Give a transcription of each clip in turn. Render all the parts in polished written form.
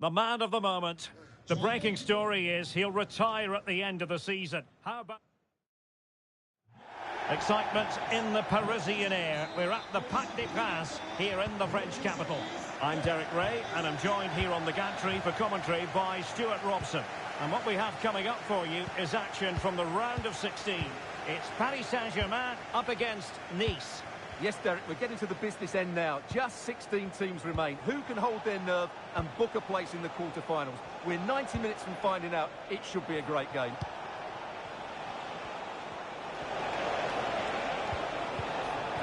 The man of the moment. The breaking story is he'll retire at the end of the season. How about... Excitement in the Parisian air. We're at the Parc des Princes here in the French capital. I'm Derek Ray and I'm joined here on the gantry for commentary by Stuart Robson. And what we have coming up for you is action from the round of 16. It's Paris Saint-Germain up against Nice. Yes, Derek, we're getting to the business end now. Just 16 teams remain. Who can hold their nerve and book a place in the quarterfinals? We're 90 minutes from finding out. It should be a great game.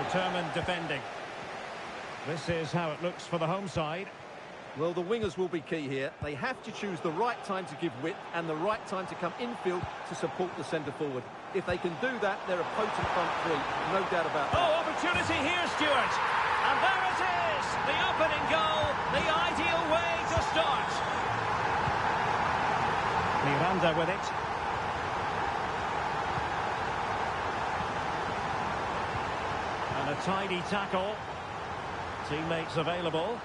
Determined defending. This is how it looks for the home side. Well, the wingers will be key here. They have to choose the right time to give width and the right time to come infield to support the centre-forward. If they can do that, they're a potent front three. No doubt about that. Oh, opportunity here, Stuart. And there it is. The opening goal. The ideal way to start. Miranda with it. And a tidy tackle. Teammates available.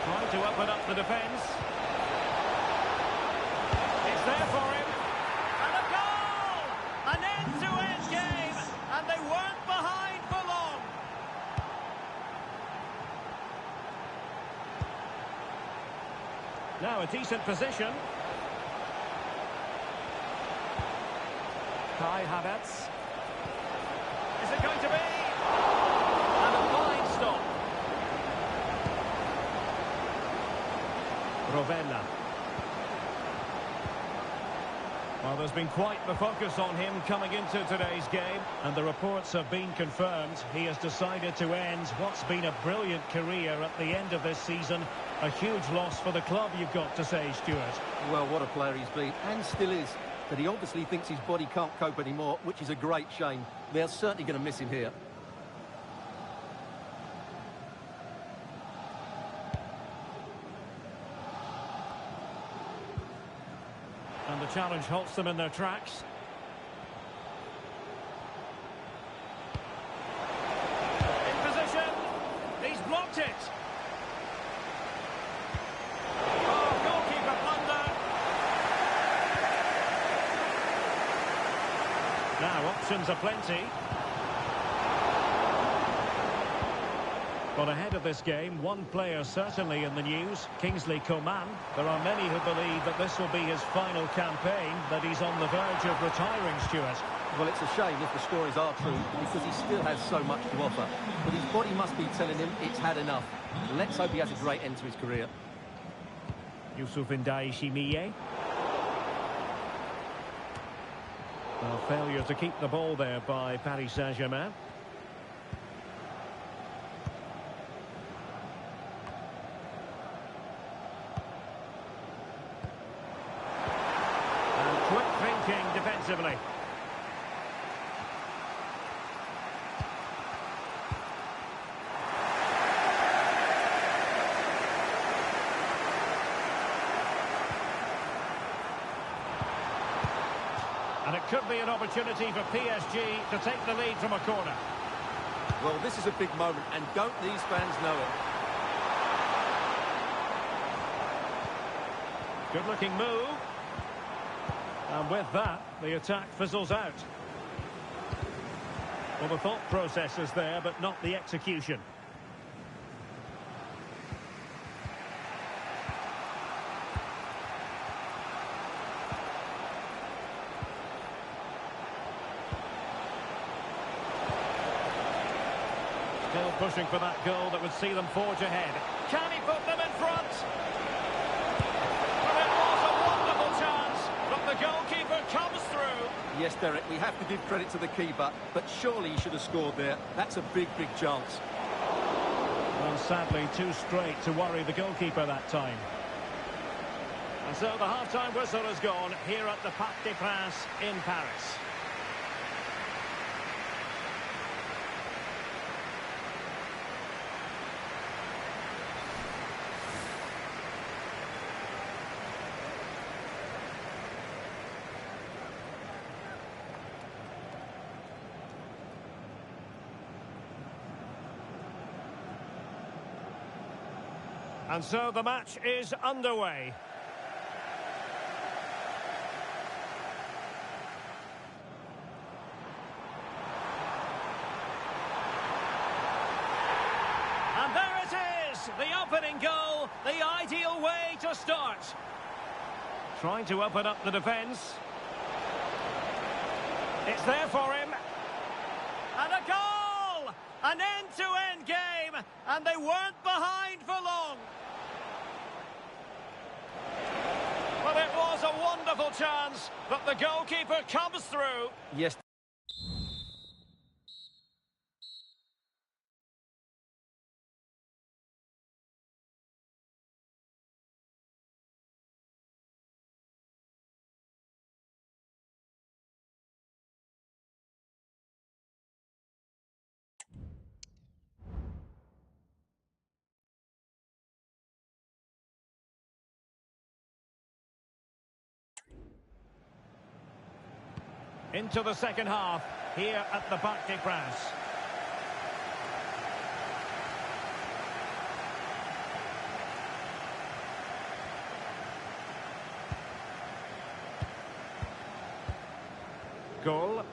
Trying to open up the defence. It's there for him. And a goal! An end-to-end game. And they weren't behind for long. Now a decent position. Kai Havertz. Is it going to be? And a fine stop. Rovella. Well, there's been quite the focus on him coming into today's game, and the reports have been confirmed. He has decided to end what's been a brilliant career at the end of this season. A huge loss for the club, you've got to say, Stuart. Well, what a player he's been, and still is. But he obviously thinks his body can't cope anymore, which is a great shame. They're certainly going to miss him here. And the challenge halts them in their tracks. In position. He's blocked it. Oh, goalkeeper blunder. Now options are plenty. But ahead of this game, one player certainly in the news, Kingsley Coman. There are many who believe that this will be his final campaign, that he's on the verge of retiring, Stuart. Well, it's a shame if the stories are true, because he still has so much to offer. But his body must be telling him it's had enough. Let's hope he has a great end to his career. Youssouf N'Doye. Well, failure to keep the ball there by Paris Saint-Germain. Quick thinking defensively. And it could be an opportunity for PSG to take the lead from a corner. Well, this is a big moment, and don't these fans know it? Good-looking move. And with that, the attack fizzles out. Well, the thought process is there, but not the execution. Still pushing for that goal that would see them forge ahead. Can he put them in front? Well, it was a wonderful chance, but the goalkeeper comes through. Yes, Derek, we have to give credit to the keeper, but surely he should have scored there. That's a big, big chance. Well, sadly, too straight to worry the goalkeeper that time. And so the half-time whistle has gone here at the Parc des Princes in Paris. And so the match is underway. And there it is, the opening goal, the ideal way to start. Trying to open up the defence. It's there for him. And a goal! An end-to-end game, and they weren't behind for long. Well, it was a wonderful chance, but the goalkeeper comes through. Yes. Into the second half, here at the Parc des Princes. Goal.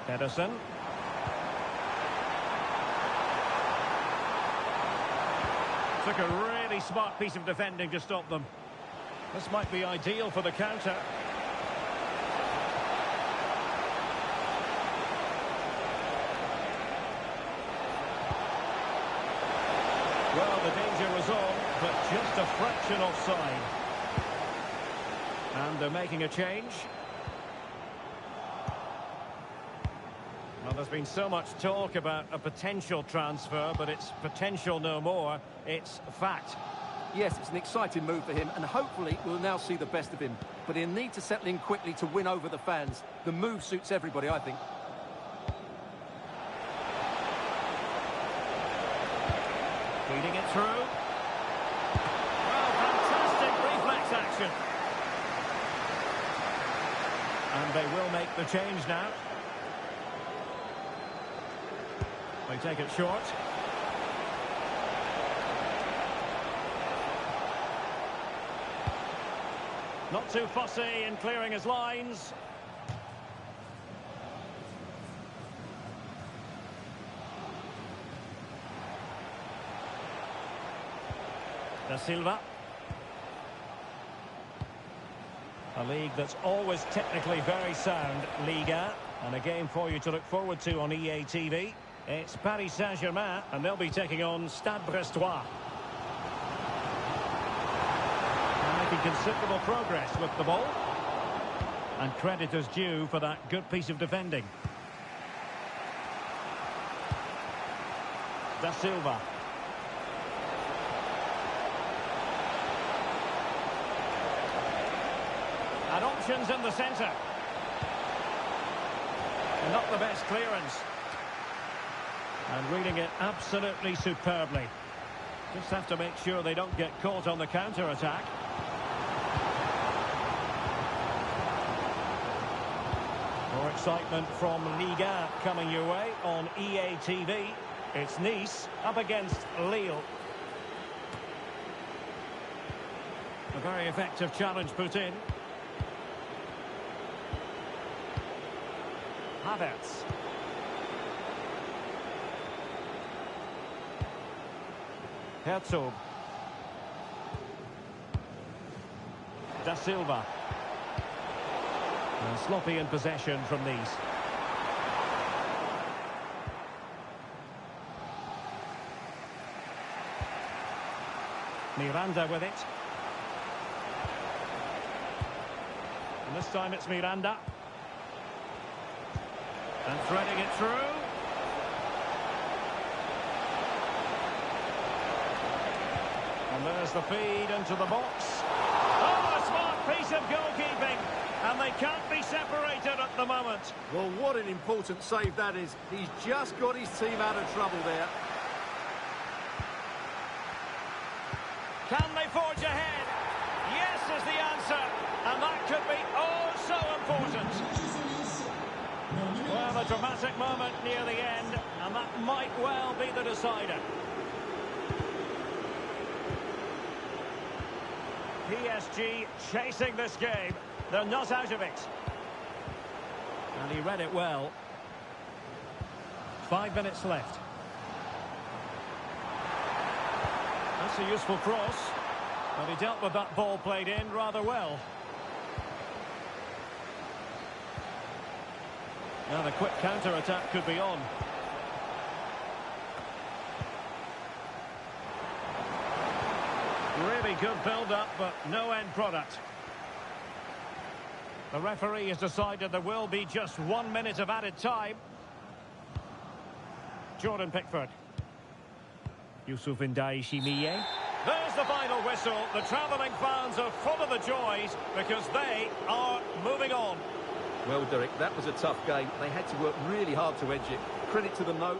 Ederson. Took a really smart piece of defending to stop them. This might be ideal for the counter. Well, the danger was on, but just a fraction offside. And they're making a change. Well, there's been so much talk about a potential transfer, but it's potential no more. It's fact. Yes, it's an exciting move for him, and hopefully we'll now see the best of him. But he'll need to settle in quickly to win over the fans. The move suits everybody, I think. Feeding it through. Well, fantastic reflex action. And they will make the change now. They take it short. Not too fussy in clearing his lines. Da Silva. A league that's always technically very sound, Liga. And a game for you to look forward to on EA TV. It's Paris Saint-Germain, and they'll be taking on Stade Brestois. Making considerable progress with the ball. And credit is due for that good piece of defending. Da Silva. And options in the centre. Not the best clearance. And reading it absolutely superbly. Just have to make sure they don't get caught on the counter-attack. More excitement from Liga coming your way on EA TV. It's Nice up against Lille. A very effective challenge put in. Havertz. Herzog. Da Silva. And sloppy in possession from these. Miranda with it. And this time it's Miranda. And threading it through. And there's the feed into the box. Oh, a smart piece of goalkeeping. And they can't be separated at the moment. Well, what an important save that is. He's just got his team out of trouble there. Can they forge ahead? Yes is the answer. And that could be oh so important. Well, a dramatic moment near the end, and that might well be the decider. PSG chasing this game. They're not out of it. And he read it well. 5 minutes left. That's a useful cross. But he dealt with that ball played in rather well. Now the quick counter-attack could be on. Really good build-up, but no end product. The referee has decided there will be just 1 minute of added time. Jordan Pickford. Youssouf N'Doye. There's the final whistle. The travelling fans are full of the joys because they are moving on. Well, Derek, that was a tough game. They had to work really hard to edge it. Credit to them, though.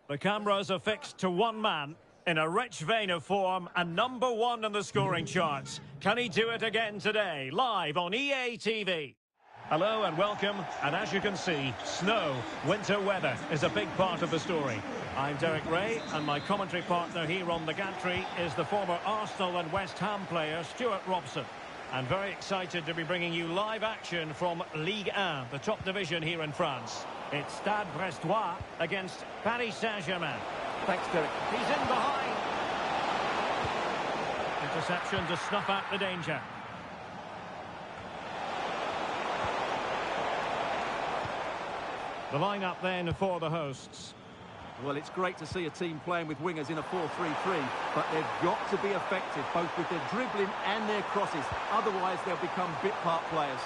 The cameras are fixed to one man in a rich vein of form and #1 in the scoring charts. Can he do it again today? Live on EA TV. Hello and welcome. And as you can see, snow, winter weather is a big part of the story. I'm Derek Ray, and my commentary partner here on the gantry is the former Arsenal and West Ham player Stuart Robson. And very excited to be bringing you live action from Ligue 1, the top division here in France. It's Stade Brestois against Paris Saint-Germain. Thanks, Derek. He's in behind. Interception to snuff out the danger. The lineup then for the hosts. Well, it's great to see a team playing with wingers in a 4-3-3, but they've got to be effective, both with their dribbling and their crosses. Otherwise, they'll become bit-part players.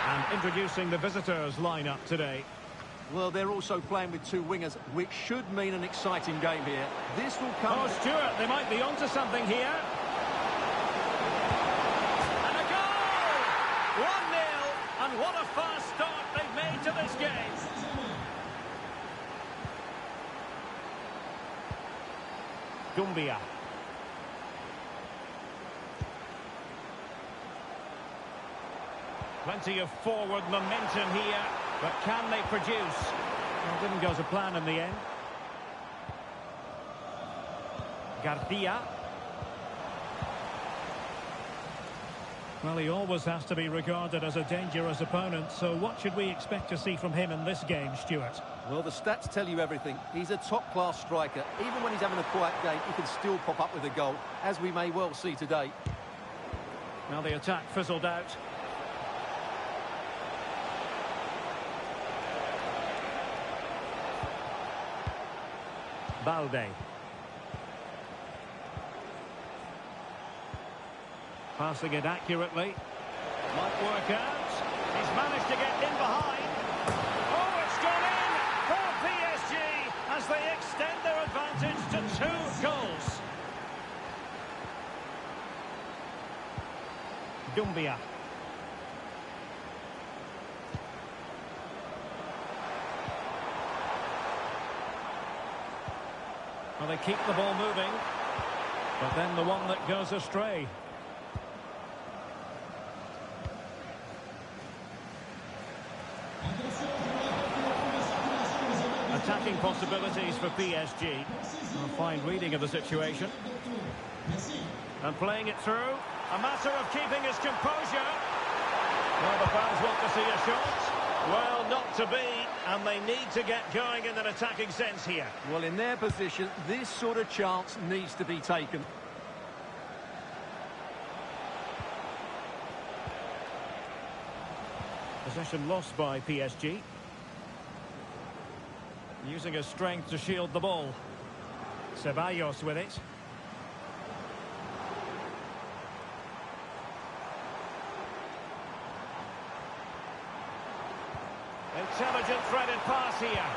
And introducing the visitors' lineup today. Well, they're also playing with two wingers, which should mean an exciting game here. This will come... Oh, Stuart, they might be onto something here. And a goal! 1-0, and what a fast start they've made to this game. Doumbia. Plenty of forward momentum here, but can they produce? Well, didn't go to plan in the end. Garcia. Well, he always has to be regarded as a dangerous opponent, so what should we expect to see from him in this game, Stuart? Well, the stats tell you everything. He's a top-class striker. Even when he's having a quiet game, he can still pop up with a goal, as we may well see today. Now the attack fizzled out. Balde. Passing it accurately. Might work out. He's managed to get in behind. Oh, it's gone in for PSG as they extend their advantage to 2 goals. Doumbia. Well, they keep the ball moving, but then the one that goes astray. Attacking possibilities for PSG. A fine reading of the situation. And playing it through. A matter of keeping his composure. Well, the fans want to see a shot. Well, not to be, and they need to get going in an attacking sense here. Well, in their position, this sort of chance needs to be taken. Possession lost by PSG. Using his strength to shield the ball. Ceballos with it. Intelligent threaded pass here.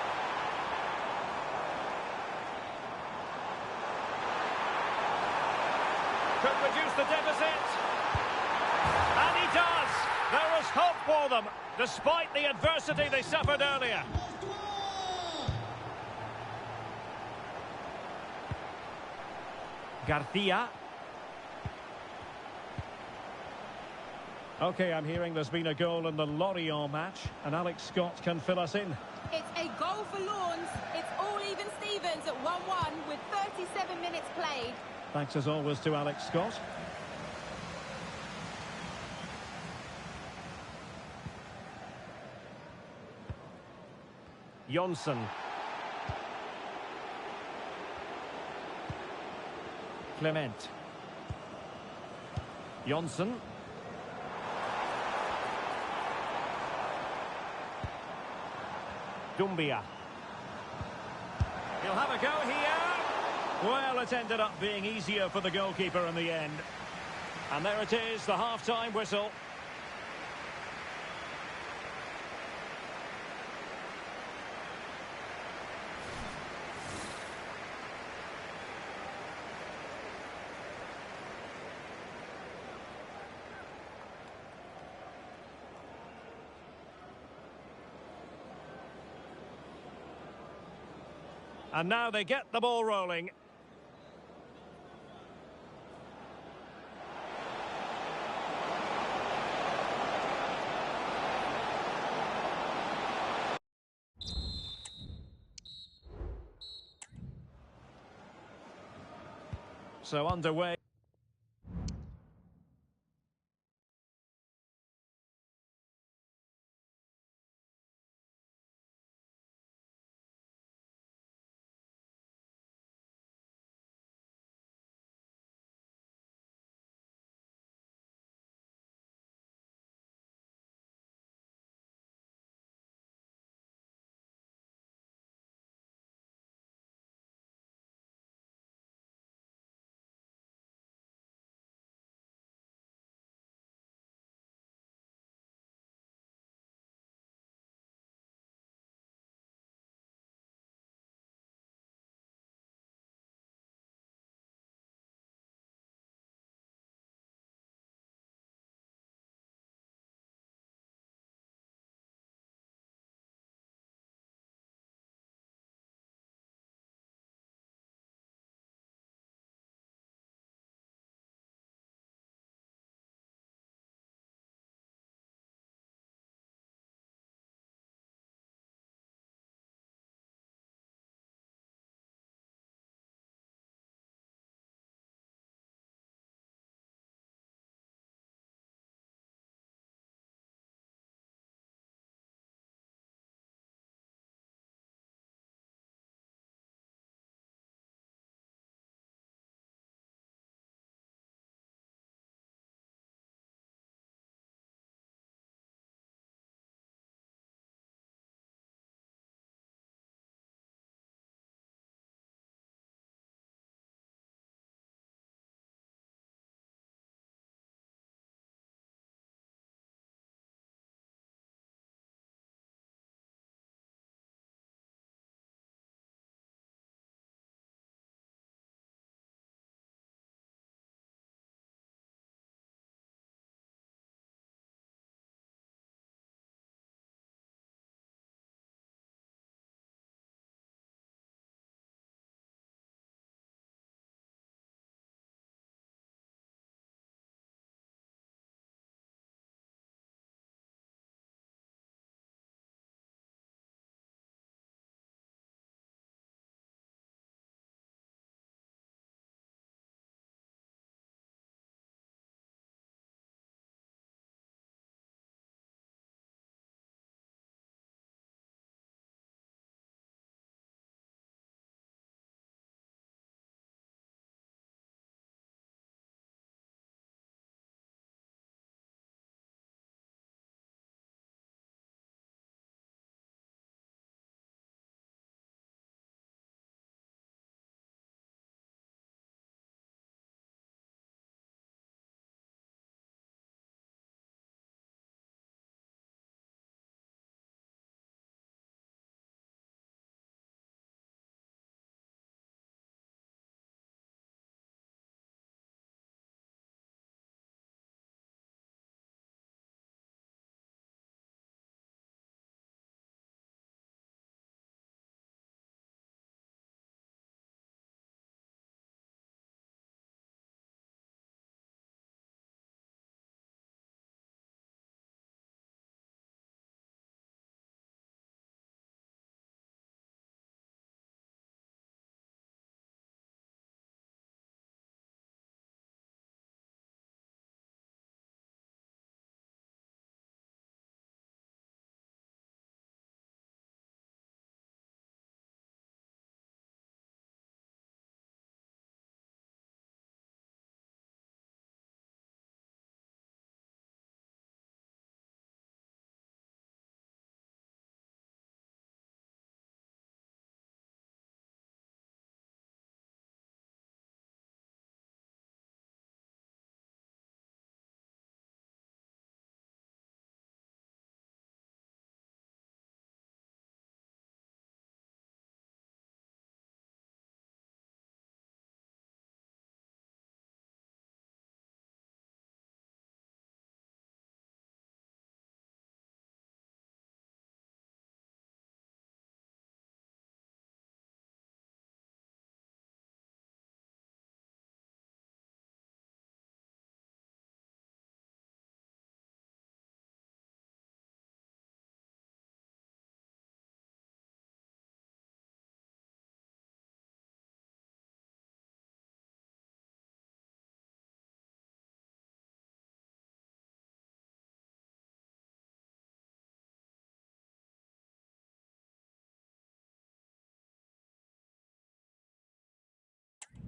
Could reduce the deficit. And he does. There is hope for them, despite the adversity they suffered earlier. Garcia. OK, I'm hearing there's been a goal in the Lorient match, and Alex Scott can fill us in. It's a goal for Lawns. It's all even Stevens at 1-1 with 37 minutes played. Thanks as always to Alex Scott. Jonsson. Clement. Jonsson. Doumbia. He'll have a go here. Well, it ended up being easier for the goalkeeper in the end. And there it is, the half-time whistle. And now they get the ball rolling. So underway.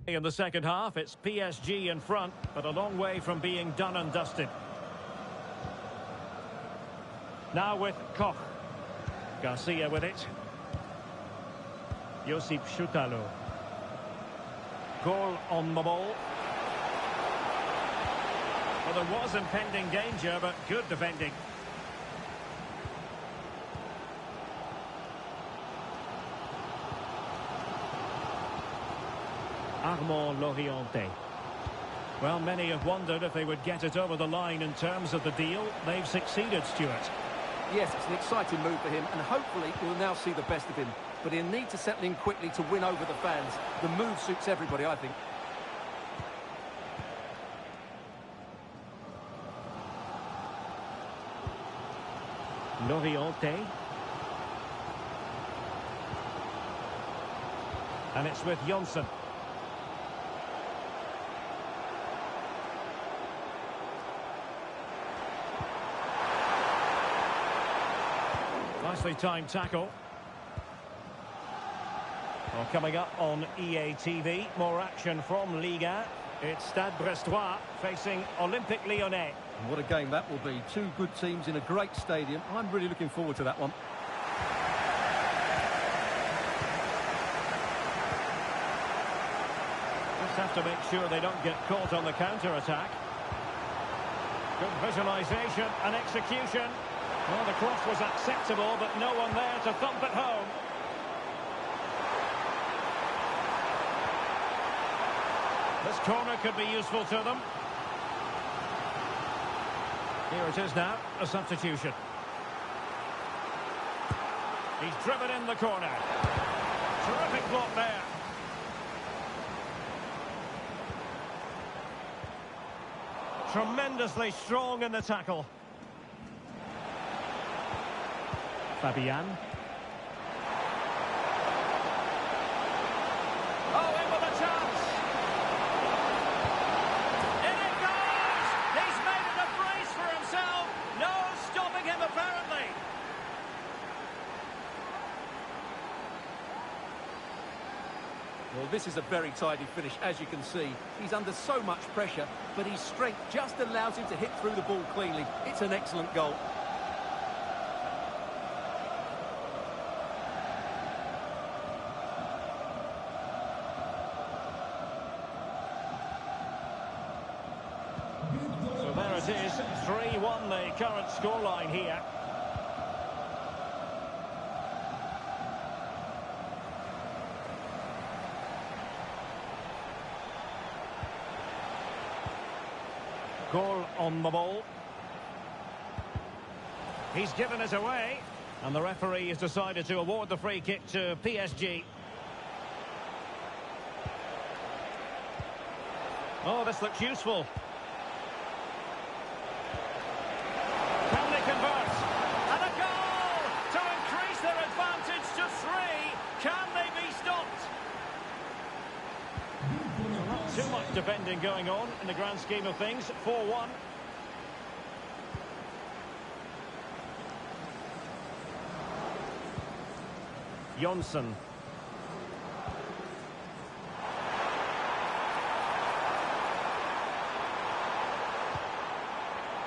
In the second half, it's PSG in front, but a long way from being done and dusted. Now with Koch. Garcia with it. Josip Schutalo. Goal on the ball. Well, there was impending danger, but good defending. Armand Lorienté. Well, many have wondered if they would get it over the line in terms of the deal. They've succeeded, Stuart. Yes, it's an exciting move for him, and hopefully we'll now see the best of him. But he'll need to settle in quickly to win over the fans. The move suits everybody, I think. Lorienté. And it's with Jonsson. Nicely timed tackle. Well, coming up on EA TV, more action from Liga. It's Stade Brestois facing Olympique Lyonnais. What a game that will be. Two good teams in a great stadium. I'm really looking forward to that one. Just have to make sure they don't get caught on the counter-attack. Good visualisation and execution. Well, the cross was acceptable, but no one there to thump it home. This corner could be useful to them. Here it is now, a substitution. He's driven in the corner. Terrific block there. Tremendously strong in the tackle. Fabian. Oh, in with a chance. In it goes! He's made it a brace for himself. No stopping him, apparently. Well, this is a very tidy finish, as you can see. He's under so much pressure, but his strength just allows him to hit through the ball cleanly. It's an excellent goal. So there it is, 3-1 the current scoreline here. Goal on the ball. He's given it away, and the referee has decided to award the free kick to PSG. Oh, this looks useful. Can they convert? And a goal to increase their advantage to 3. Can they be stopped? Not too much defending going on in the grand scheme of things. 4-1. Jonsson.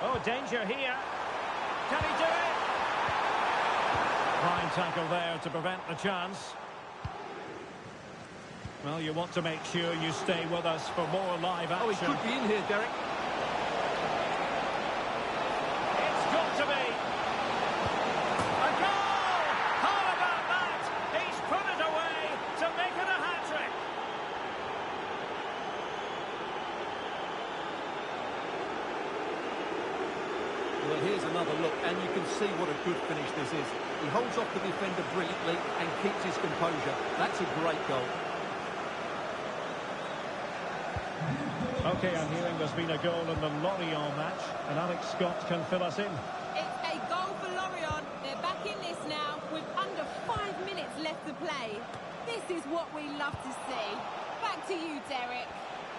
Oh, danger here. Can he do it? Fine tackle there to prevent the chance. Well, you want to make sure you stay with us for more live action. Oh, he could be in here, Derek. It's got to be. A goal! How about that? He's put it away to make it a hat-trick. Well, here's another look, and you can see what a good finish this is. He holds off the defender brilliantly and keeps his composure. That's a great goal. Okay, I'm hearing there's been a goal in the Lorient match, and Alex Scott can fill us in. It's a goal for Lorient. They're back in this now with under 5 minutes left to play. This is what we love to see. Back to you, Derek.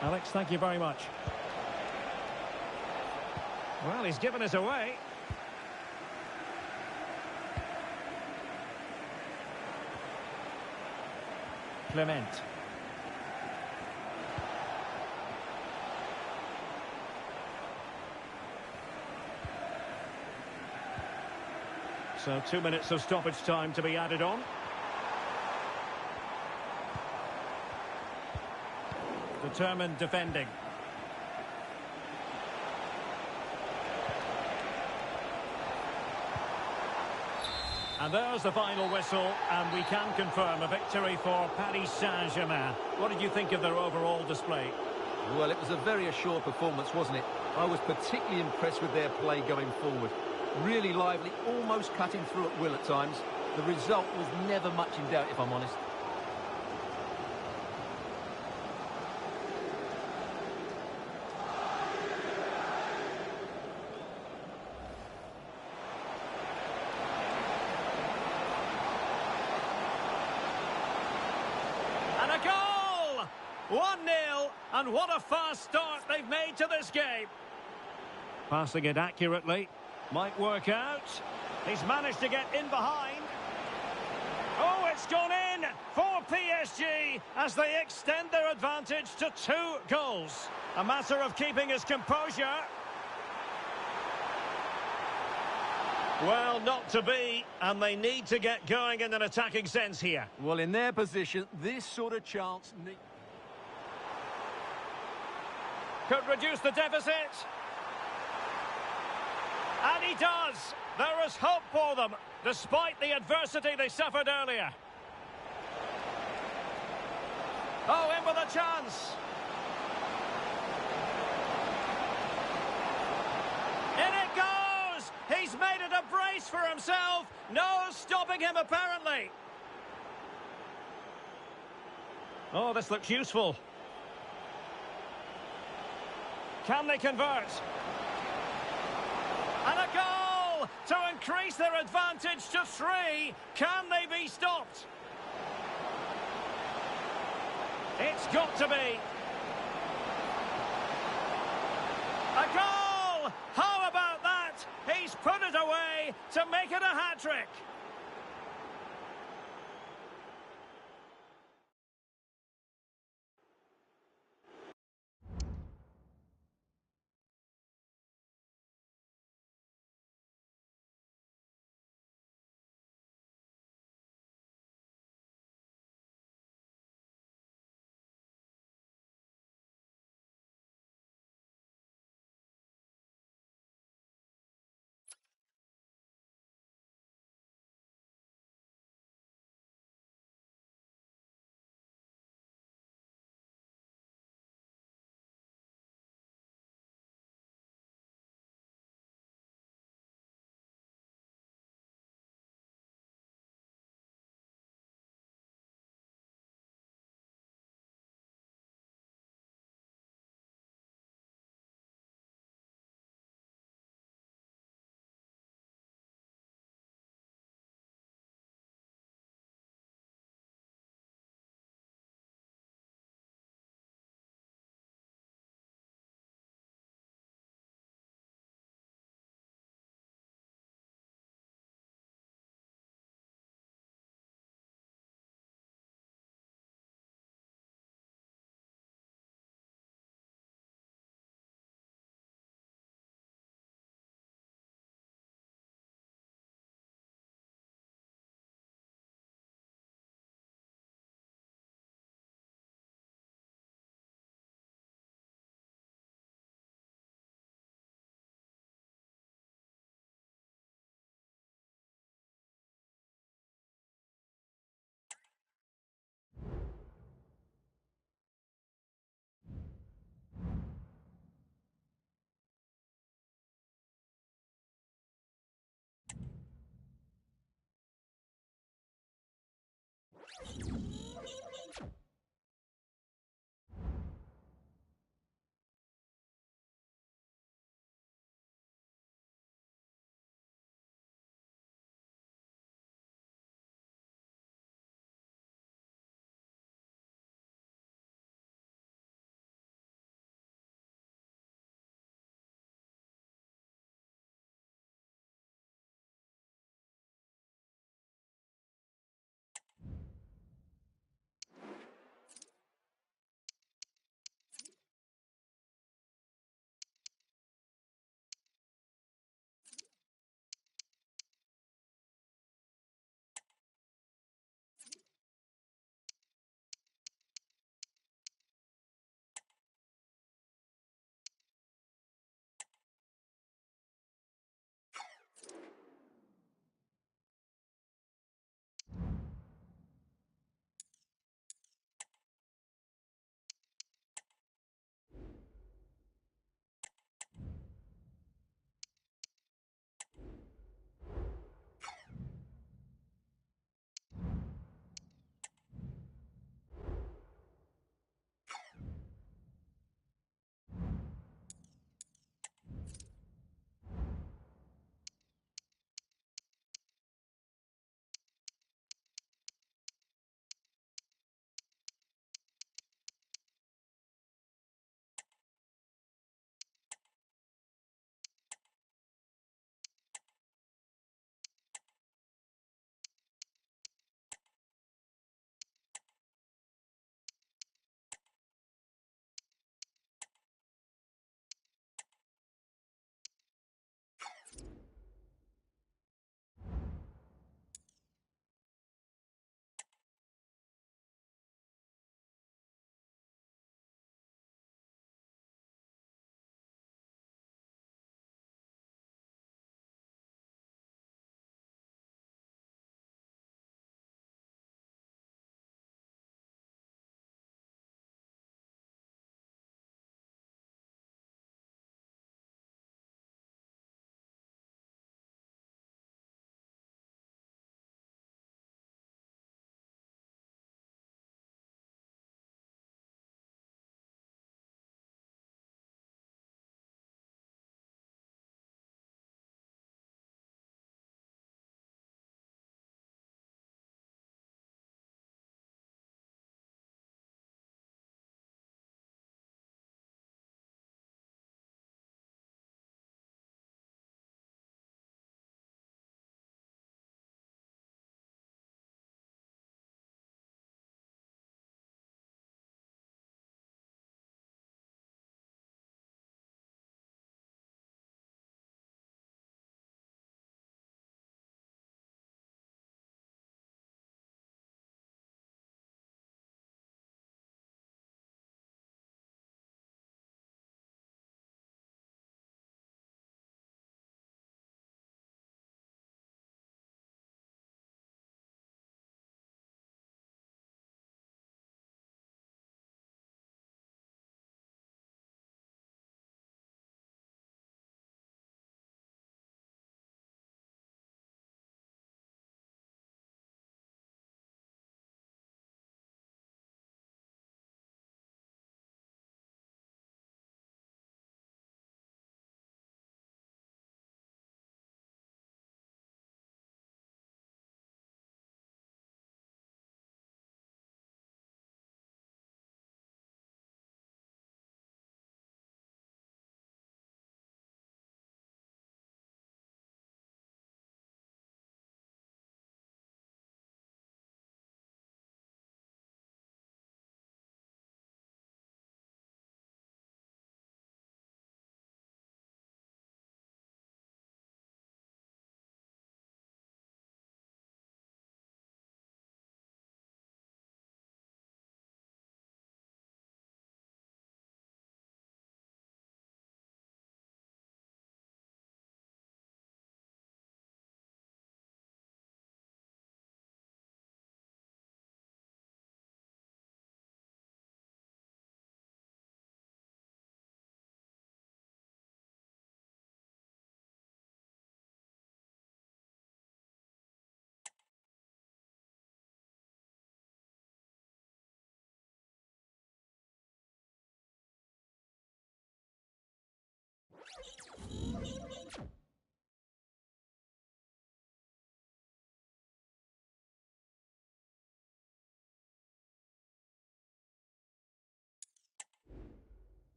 Alex, thank you very much. Well, he's given us away. Clement. So 2 minutes of stoppage time to be added on. Determined defending. And there's the final whistle, and we can confirm a victory for Paris Saint-Germain. What did you think of their overall display? Well, it was a very assured performance, wasn't it? I was particularly impressed with their play going forward. Really lively, almost cutting through at will at times. The result was never much in doubt, if I'm honest. And a goal! 1-0, and what a fast start they've made to this game. Passing it accurately. Might work out. He's managed to get in behind. Oh, it's gone in for PSG as they extend their advantage to 2 goals. A matter of keeping his composure. Well, not to be, and they need to get going in an attacking sense here. Well, in their position, this sort of chance... Could reduce the deficit. And he does. There is hope for them, despite the adversity they suffered earlier. Oh, in with a chance. In it goes! He's made it a brace for himself. No stopping him, apparently. Oh, this looks useful. Can they convert? And a goal to increase their advantage to 3. Can they be stopped? It's got to be. A goal! How about that? He's put it away to make it a hat-trick.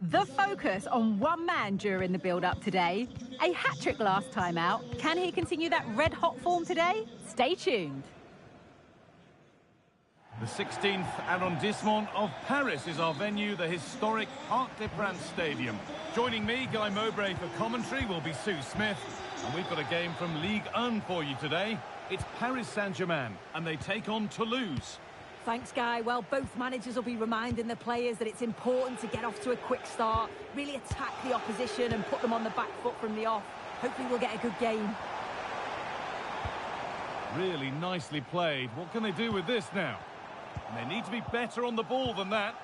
The focus on one man during the build-up today. A hat-trick last time out. Can he continue that red-hot form today? Stay tuned. The 16th arrondissement of Paris is our venue, the historic Parc des Princes Stadium. Joining me, Guy Mowbray for commentary, will be Sue Smith. And we've got a game from Ligue 1 for you today. It's Paris Saint-Germain, and they take on Toulouse. Thanks, Guy. Well, both managers will be reminding the players that it's important to get off to a quick start, really attack the opposition and put them on the back foot from the off. Hopefully we'll get a good game. Really nicely played. What can they do with this now? And they need to be better on the ball than that.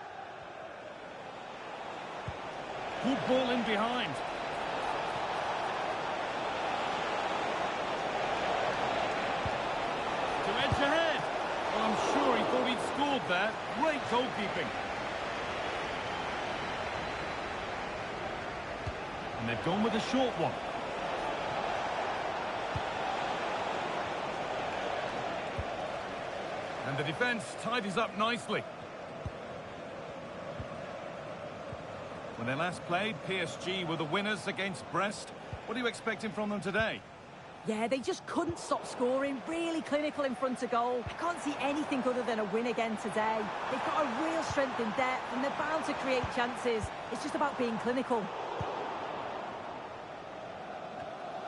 Good ball in behind. To edge ahead. Well, I'm sure he thought he'd scored there. Great goalkeeping. And they've gone with a short one. And the defence tidies up nicely. When they last played, PSG were the winners against Brest. What are you expecting from them today? Yeah, they just couldn't stop scoring. Really clinical in front of goal. I can't see anything other than a win again today. They've got a real strength in depth and they're bound to create chances. It's just about being clinical.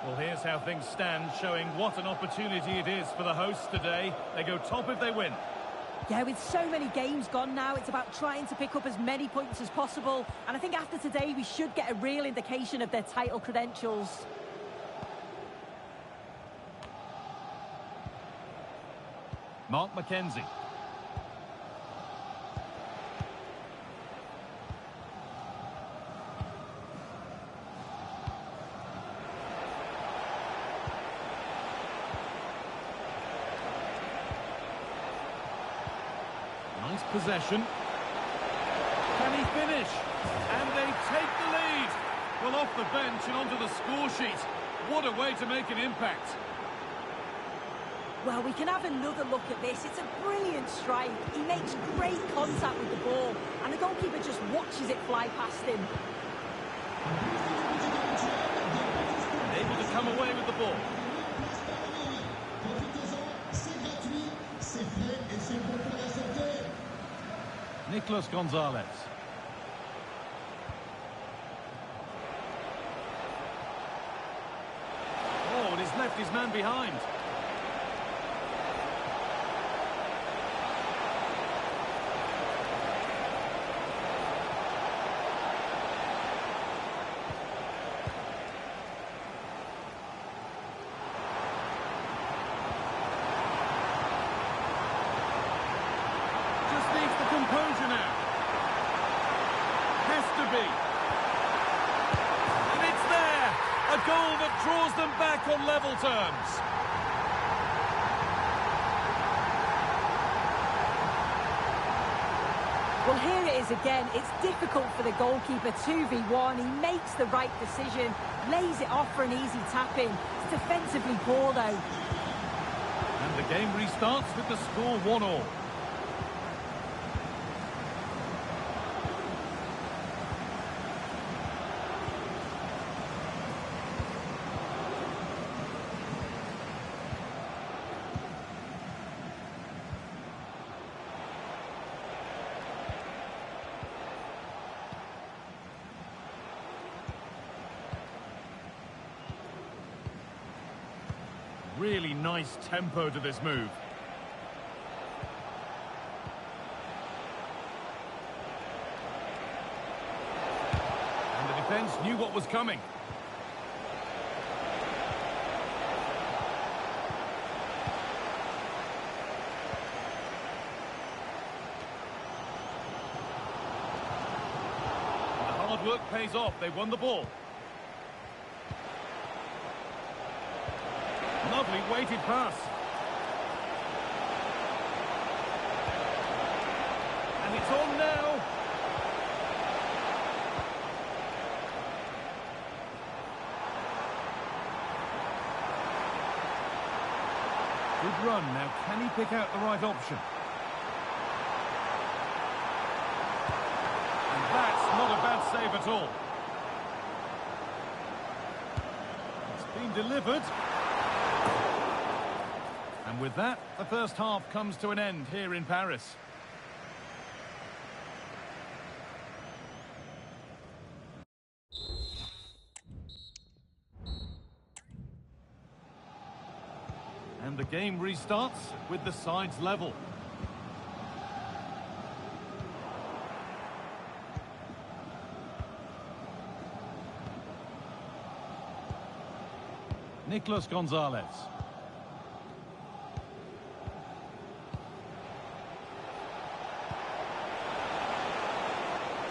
Well, here's how things stand, showing what an opportunity it is for the hosts today. They go top if they win. Yeah, with so many games gone now, it's about trying to pick up as many points as possible. And I think after today, we should get a real indication of their title credentials. Mark McKenzie. Nice possession. Can he finish? And they take the lead. Well, off the bench and onto the score sheet. What a way to make an impact. Well, we can have another look at this. It's a brilliant strike. He makes great contact with the ball, and the goalkeeper just watches it fly past him. And able to come away with the ball. Nicolas Gonzalez. Oh, and he's left his man behind. Composure now. Has to be. And it's there. A goal that draws them back on level terms. Well, here it is again. It's difficult for the goalkeeper, 2v1. He makes the right decision, lays it off for an easy tap-in. It's defensively poor, though. And the game restarts with the score 1-1. Really nice tempo to this move. And the defence knew what was coming. Hard work pays off. They won the ball. Lovely weighted pass. And it's on now. Good run. Now, can he pick out the right option? That's not a bad save at all. It's been delivered. And with that, the first half comes to an end here in Paris. And the game restarts with the sides level. Nicolas Gonzalez.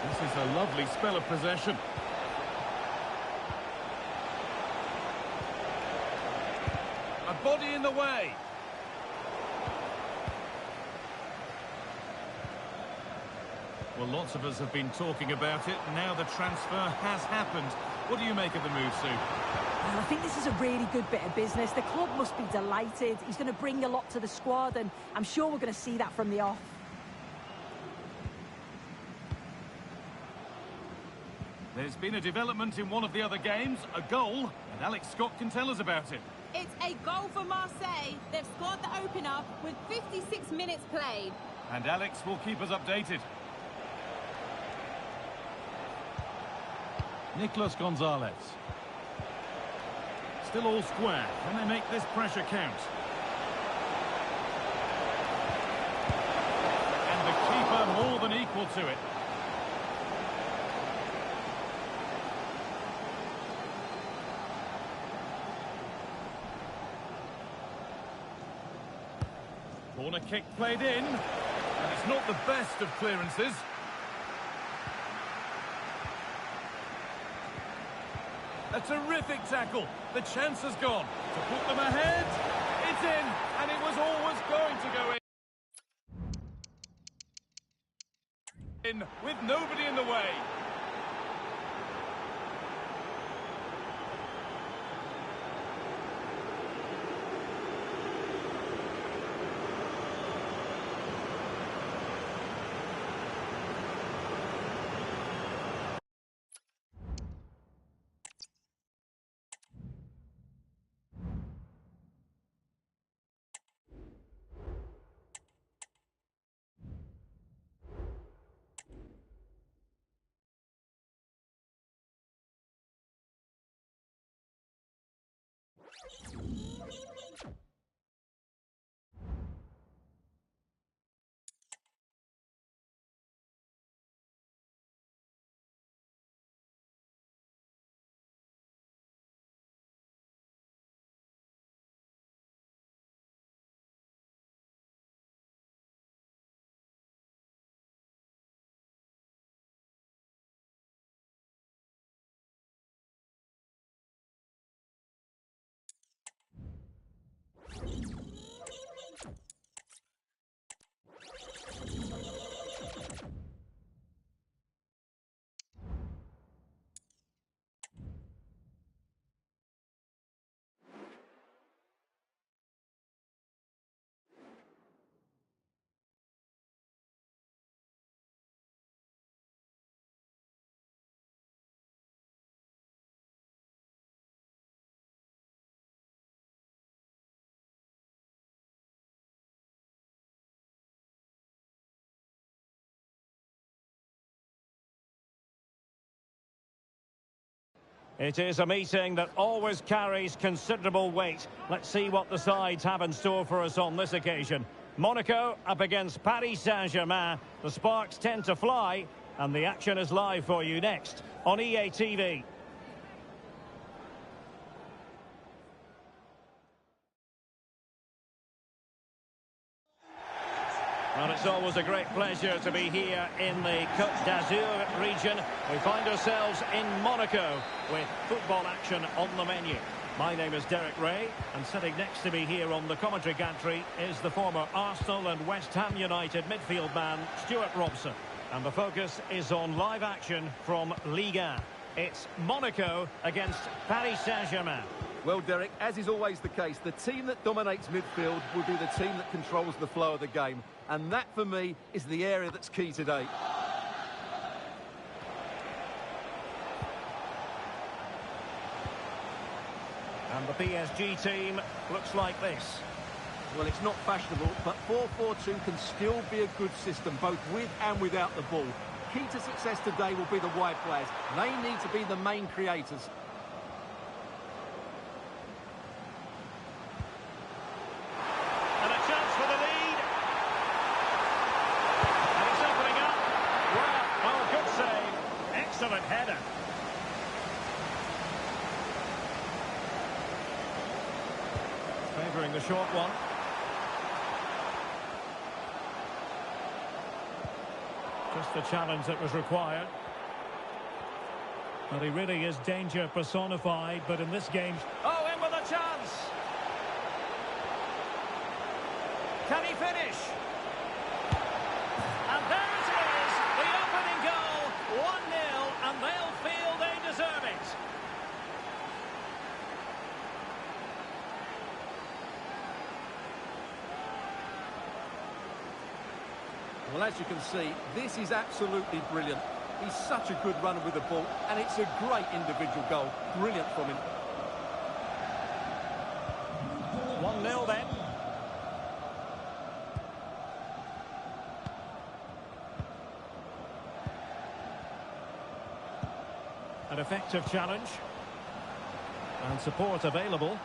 This is a lovely spell of possession. A body in the way. Well, lots of us have been talking about it. Now the transfer has happened. What do you make of the move, Sue? Well, I think this is a really good bit of business. The club must be delighted. He's going to bring a lot to the squad, and I'm sure we're going to see that from the off. There's been a development in one of the other games, a goal, and Alex Scott can tell us about it. It's a goal for Marseille. They've scored the opener with 56 minutes played. And Alex will keep us updated. Nicolas Gonzalez. Still all square. Can they make this pressure count? And the keeper more than equal to it. Corner kick played in. And it's not the best of clearances. A terrific tackle. The chance has gone. To put them ahead. It's in. And it was always going to go in. With nobody in the way. It is a meeting that always carries considerable weight. Let's see what the sides have in store for us on this occasion. Monaco up against Paris Saint-Germain. The sparks tend to fly, and the action is live for you next on EA TV. Well, it's always a great pleasure to be here in the Côte d'Azur region. We find ourselves in Monaco with football action on the menu. My name is Derek Ray, and sitting next to me here on the commentary gantry is the former Arsenal and West Ham United midfield man, Stuart Robson. And the focus is on live action from Ligue 1. It's Monaco against Paris Saint-Germain. Well, Derek, as is always the case, the team that dominates midfield will be the team that controls the flow of the game. And that, for me, is the area that's key today. And the PSG team looks like this. Well, it's not fashionable, but 4-4-2 can still be a good system, both with and without the ball. Key to success today will be the wide players. They need to be the main creators. And a chance for the lead. And it's opening up. Well, oh, good save. Excellent header. Favouring the short one. Just the challenge that was required. Well, he really is danger personified, but in this game... Oh, in with a chance! Can he finish? And there it is, the opening goal, 1-0, and they'll feel they deserve it. Well, as you can see, this is absolutely brilliant. He's such a good runner with the ball, and it's a great individual goal. Brilliant from him. 1-0 then. An effective challenge. And support available.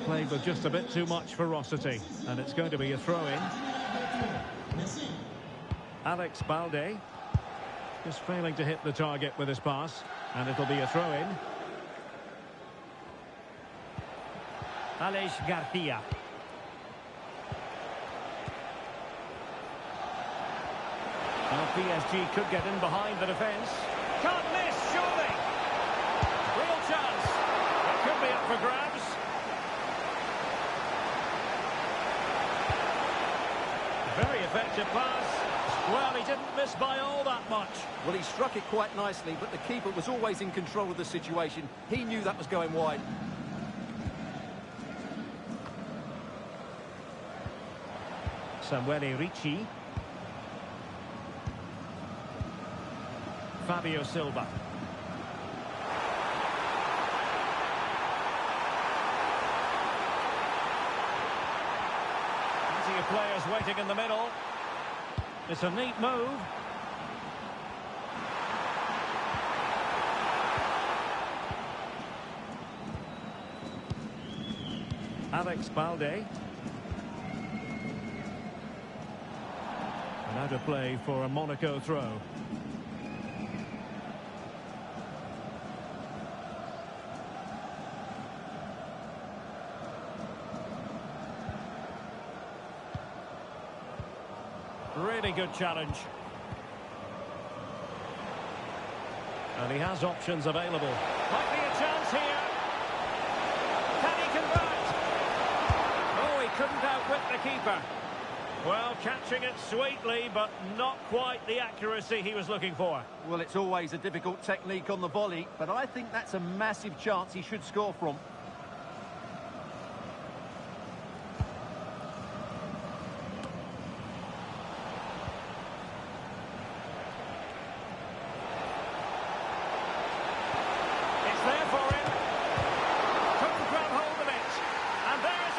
Played with just a bit too much ferocity, and it's going to be a throw-in. Alex Balde just failing to hit the target with his pass, and it'll be a throw-in. Aleix Garcia. Well, PSG could get in behind the defence. Can't miss, surely! Real chance. It could be up for grabs. Very effective pass. Well, he didn't miss by all that much. Well, he struck it quite nicely, but the keeper was always in control of the situation. He knew that was going wide. Samuele Ricci. Fabio Silva. Plenty of players waiting in the middle. It's a neat move. Alex Balde. And out of play for a Monaco throw. Really good challenge. And he has options available. Might be a chance here. Can he convert? Oh, he couldn't outwit the keeper. Well, catching it sweetly, but not quite the accuracy he was looking for. Well, it's always a difficult technique on the volley, but I think that's a massive chance he should score from. It's there for him. Couldn't grab hold of it. And there it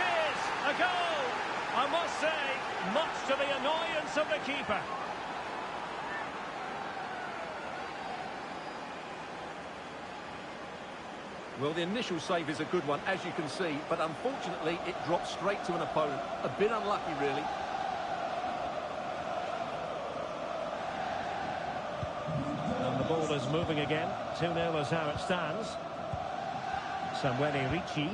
the initial save is a good one, as you can see, but unfortunately it dropped straight to an opponent. A bit unlucky, really. And the ball is moving again. 2-0 is how it stands. Samuele Ricci.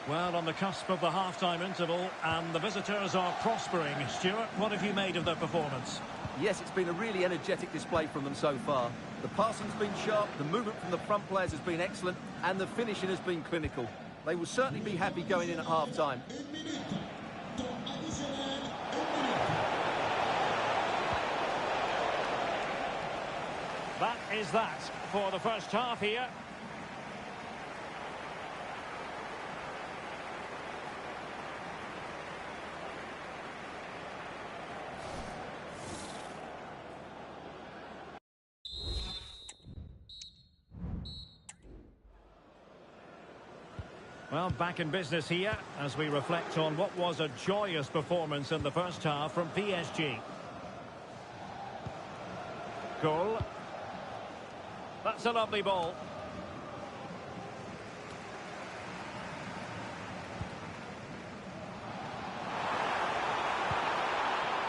Well, on the cusp of the half-time interval, and the visitors are prospering. Stuart, what have you made of their performance? Yes, it's been a really energetic display from them so far. The passing's been sharp, the movement from the front players has been excellent, and the finishing has been clinical. They will certainly be happy going in at half-time. That is that for the first half here. Well, back in business here as we reflect on what was a joyous performance in the first half from PSG. Goal. That's a lovely ball.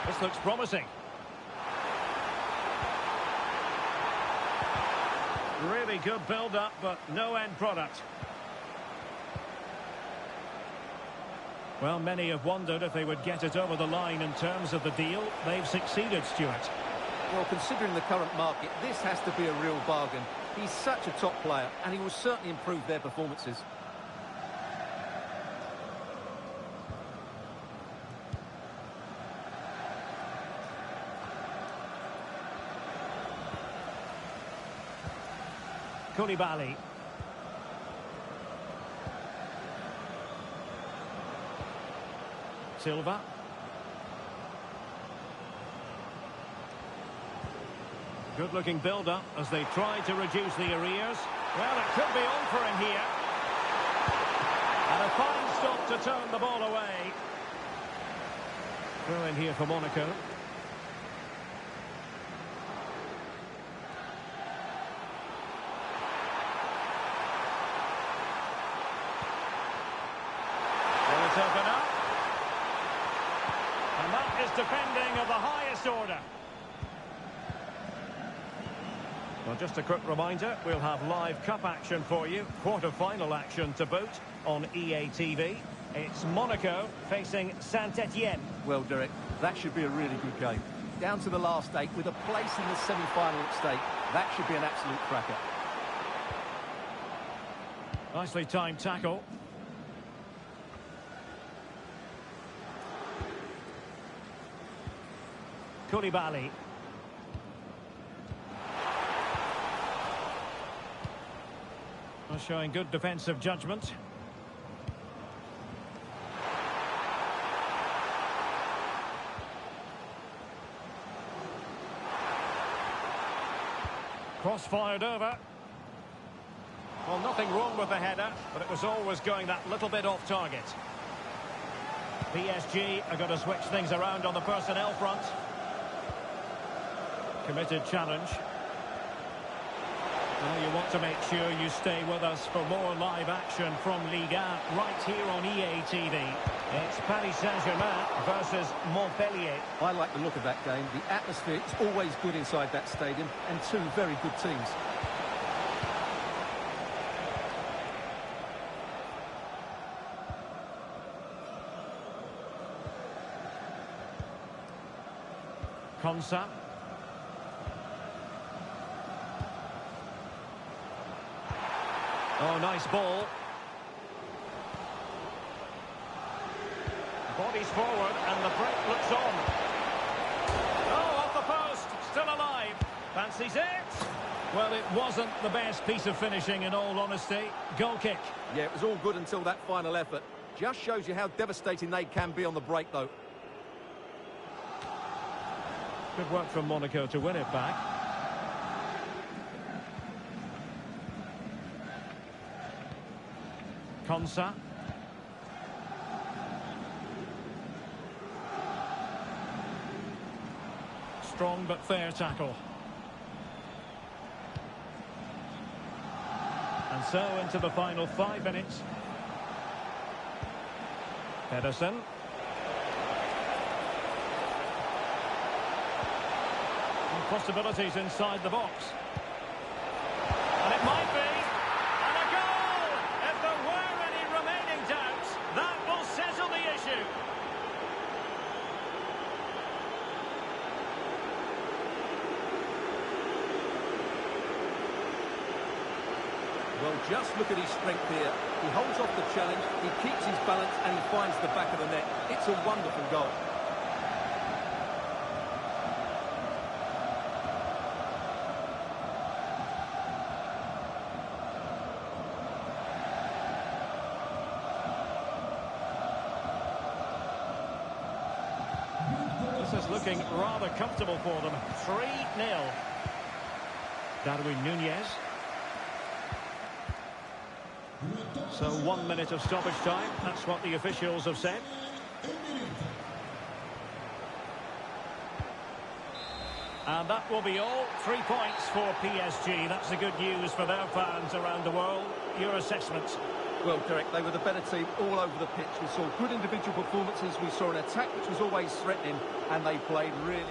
This looks promising. Really good build-up, but no end product. Well, many have wondered if they would get it over the line in terms of the deal. They've succeeded, Stuart. Well, considering the current market, this has to be a real bargain. He's such a top player, and he will certainly improve their performances. Koulibaly. Silva. Good-looking build-up as they try to reduce the arrears. Well, it could be on for him here. And a fine stop to turn the ball away. Throw in here for Monaco. Will it open up? And that is defending of the highest order. Well, just a quick reminder, we'll have live cup action for you, quarter-final action to boot on EA TV. It's Monaco facing Saint-Etienne. Well, Derek, that should be a really good game. Down to the last 8 with a place in the semi-final at stake. That should be an absolute cracker. Nicely timed tackle. Koulibaly. Showing good defensive judgment. Cross fired over. Well, nothing wrong with the header, but it was always going that little bit off target. PSG are going to switch things around on the personnel front. Committed challenge. Well, you want to make sure you stay with us for more live action from Liga right here on EA TV. It's Paris Saint-Germain versus Montpellier. I like the look of that game. The atmosphere is always good inside that stadium, and two very good teams. Konsa. Oh, nice ball. Bodies forward and the break looks on. Oh, off the post. Still alive. Fancies it. Well, it wasn't the best piece of finishing in all honesty. Goal kick. Yeah, it was all good until that final effort. Just shows you how devastating they can be on the break, though. Good work from Monaco to win it back. Konsa. strong but fair tackle. And so into the final 5 minutes. Pedersen. And possibilities inside the box. And it might be. And a goal! If there were any remaining doubts, that will settle the issue. Well, just look at his strength here. He holds off the challenge, he keeps his balance, and he finds the back of the net. It's a wonderful goal. This is looking rather comfortable for them. 3-0. Darwin Nunez. So 1 minute of stoppage time. That's what the officials have said. And that will be all. 3 points for PSG. That's the good news for their fans around the world. Your assessments? Well, Derek, they were the better team all over the pitch. We saw good individual performances. We saw an attack which was always threatening, and they played really...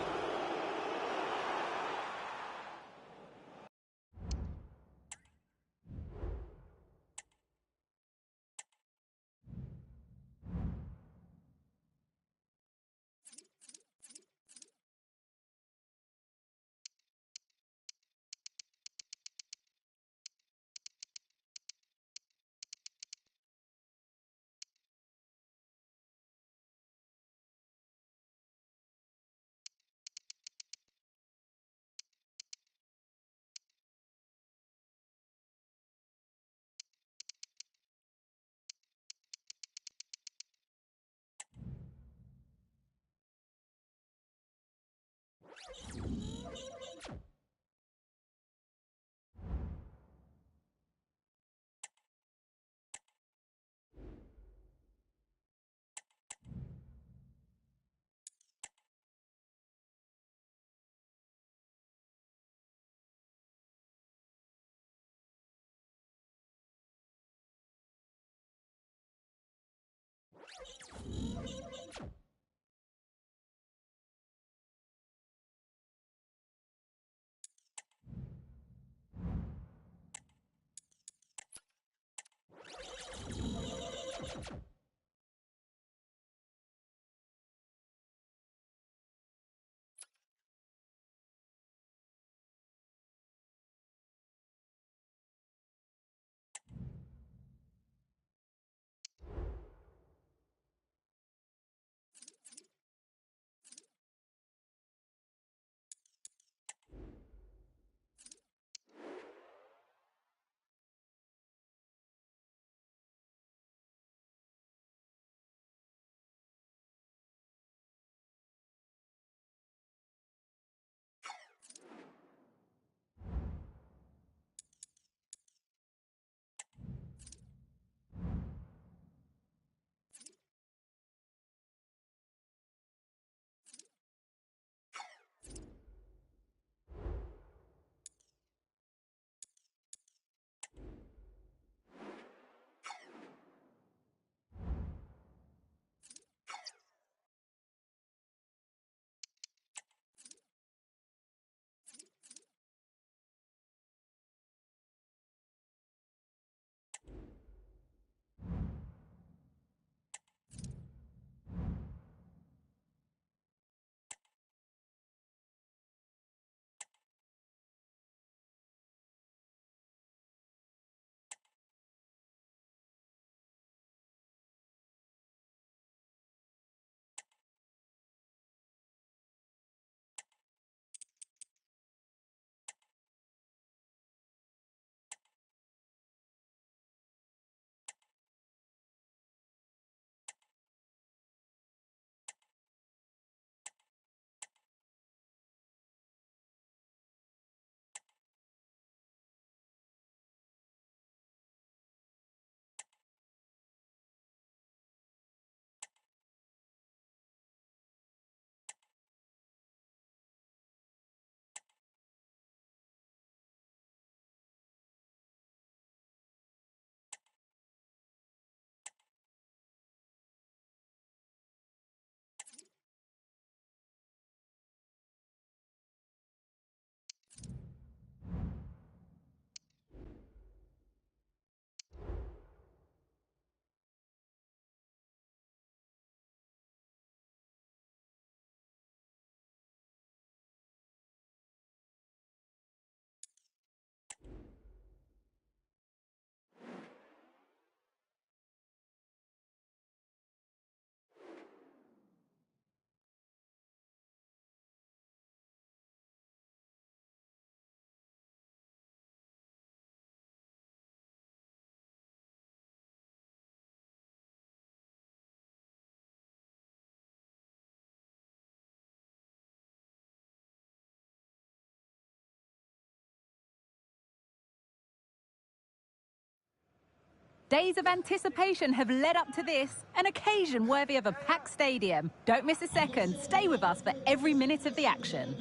Days of anticipation have led up to this, an occasion worthy of a packed stadium. Don't miss a second. Stay with us for every minute of the action.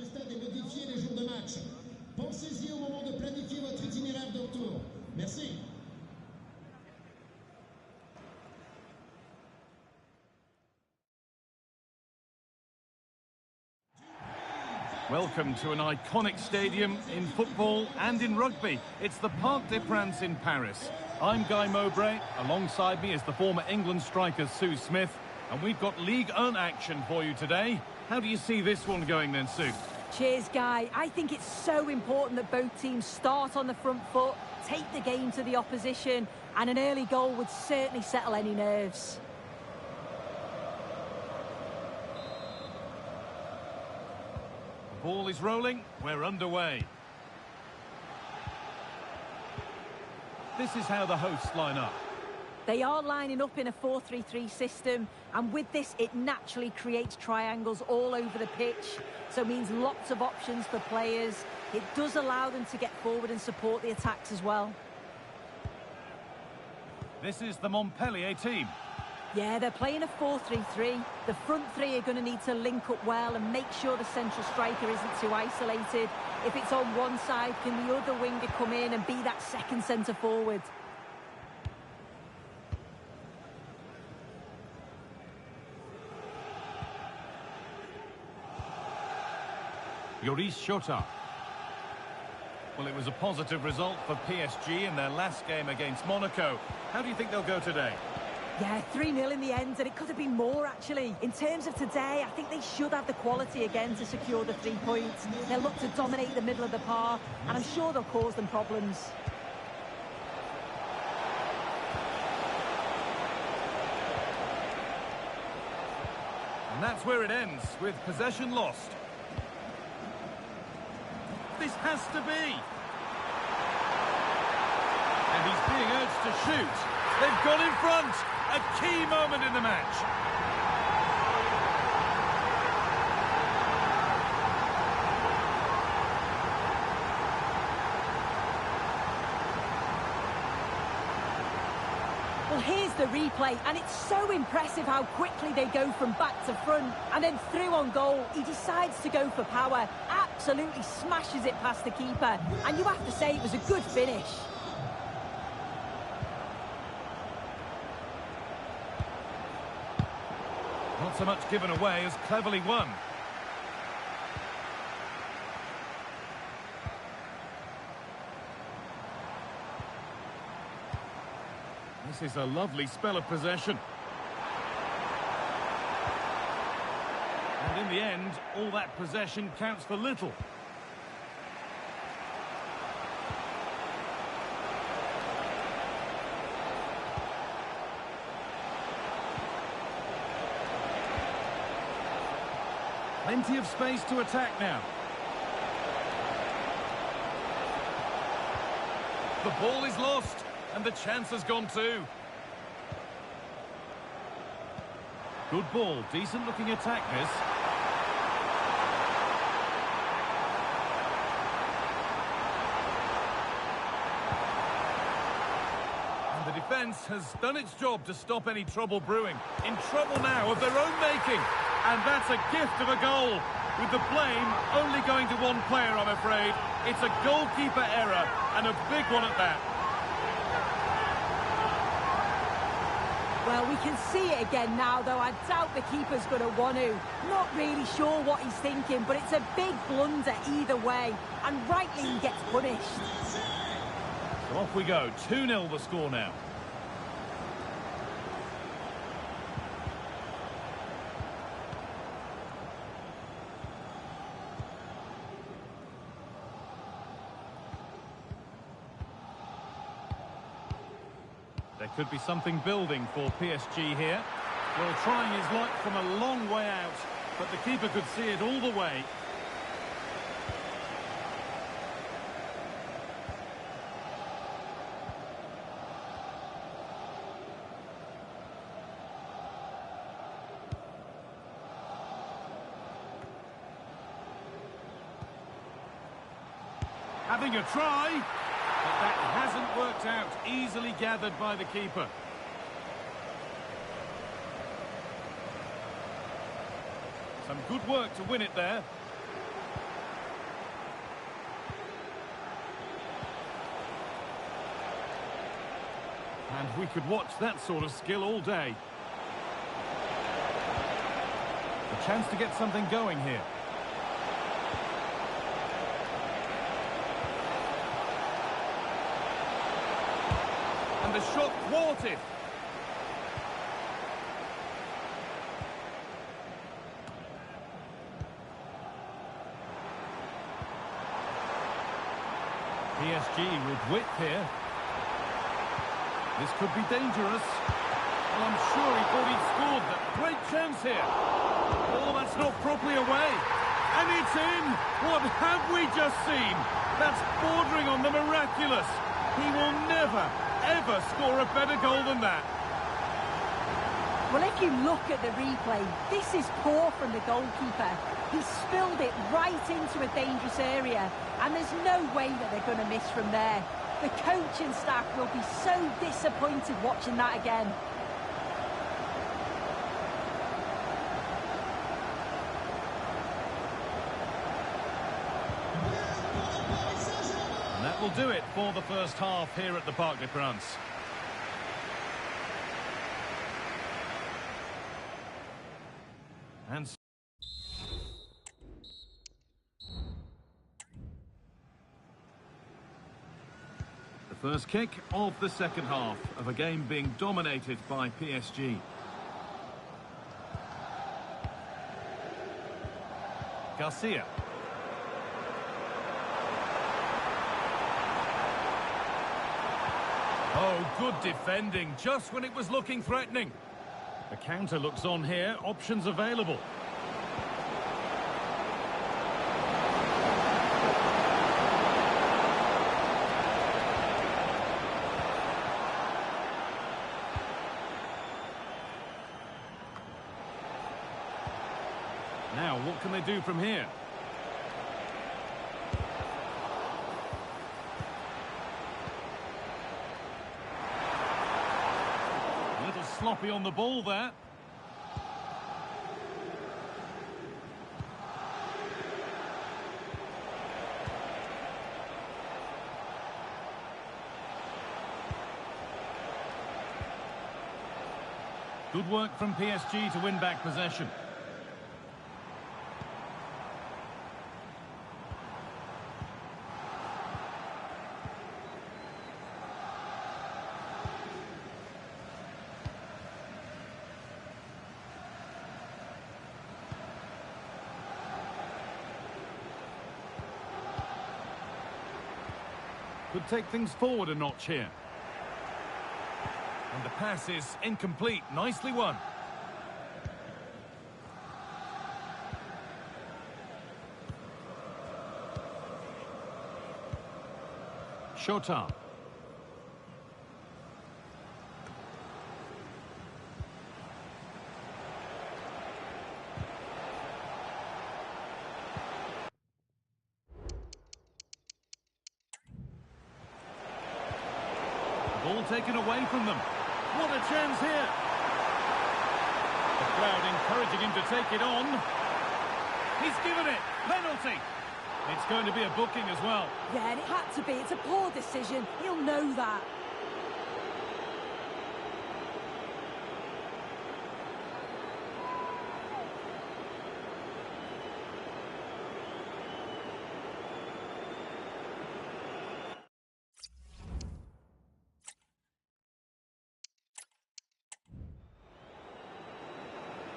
Welcome to an iconic stadium in football and in rugby. It's the Parc des Princes in Paris. I'm Guy Mowbray. Alongside me is the former England striker Sue Smith. And we've got Ligue 1 action for you today. How do you see this one going then, Sue? Cheers, Guy. I think it's so important that both teams start on the front foot, take the game to the opposition, and an early goal would certainly settle any nerves. Ball is rolling, we're underway. This is how the hosts line up. They are lining up in a 4-3-3 system, and with this it naturally creates triangles all over the pitch, so it means lots of options for players. It does allow them to get forward and support the attacks as well. This is the Montpellier team. Yeah, they're playing a 4-3-3. The front three are going to need to link up well and make sure the central striker isn't too isolated. If it's on one side, can the other winger come in and be that second centre forward? Yoris Chota. Well, it was a positive result for PSG in their last game against Monaco. How do you think they'll go today? Yeah, 3-0 in the end, and it could have been more, actually. In terms of today, I think they should have the quality again to secure the 3 points. They'll look to dominate the middle of the park, and I'm sure they'll cause them problems. And that's where it ends, with possession lost. This has to be. And he's being urged to shoot. They've gone in front. A key moment in the match. Well, here's the replay, and it's so impressive how quickly they go from back to front, and then through on goal. He decides to go for power, absolutely smashes it past the keeper, and you have to say it was a good finish. Not so much given away as cleverly won. This is a lovely spell of possession. And in the end, all that possession counts for little. Plenty of space to attack now. The ball is lost, and the chance has gone too. Good ball, decent looking attack this. And the defence has done its job to stop any trouble brewing. In trouble now of their own making. And that's a gift of a goal. With the blame only going to one player, I'm afraid. It's a goalkeeper error, and a big one at that. Well, we can see it again now, though. I doubt the keeper's going to want to. Not really sure what he's thinking, but it's a big blunder either way. And rightly he gets punished. So off we go. 2-0 the score now. There could be something building for PSG here. Well, trying his luck from a long way out, but the keeper could see it all the way. Having a try, but that hasn't worked out. Easily gathered by the keeper. Some good work to win it there. And we could watch that sort of skill all day. A chance to get something going here. And the shot thwarted. PSG with width here. This could be dangerous. Well, I'm sure he thought he'd scored that. Great chance here. Oh, that's not properly away. And it's in! What have we just seen? That's bordering on the miraculous. He will never, ever score a better goal than that. Well, if you look at the replay, this is poor from the goalkeeper. He spilled it right into a dangerous area, and there's no way that they're going to miss from there. The coaching staff will be so disappointed watching that again. And that will do it for the first half here at the Parc des Princes. And the first kick of the second half of a game being dominated by PSG. Garcia. Oh, good defending, just when it was looking threatening. The counter looks on here, options available. Now, what can they do from here? A little sloppy on the ball there. Good work from PSG to win back possession. Could take things forward a notch here. And the pass is incomplete. Nicely won. Shota. Ball taken away from them. What a chance here. The crowd encouraging him to take it on. He's given it. Penalty. It's going to be a booking as well. Yeah, and it had to be. It's a poor decision. He'll know that.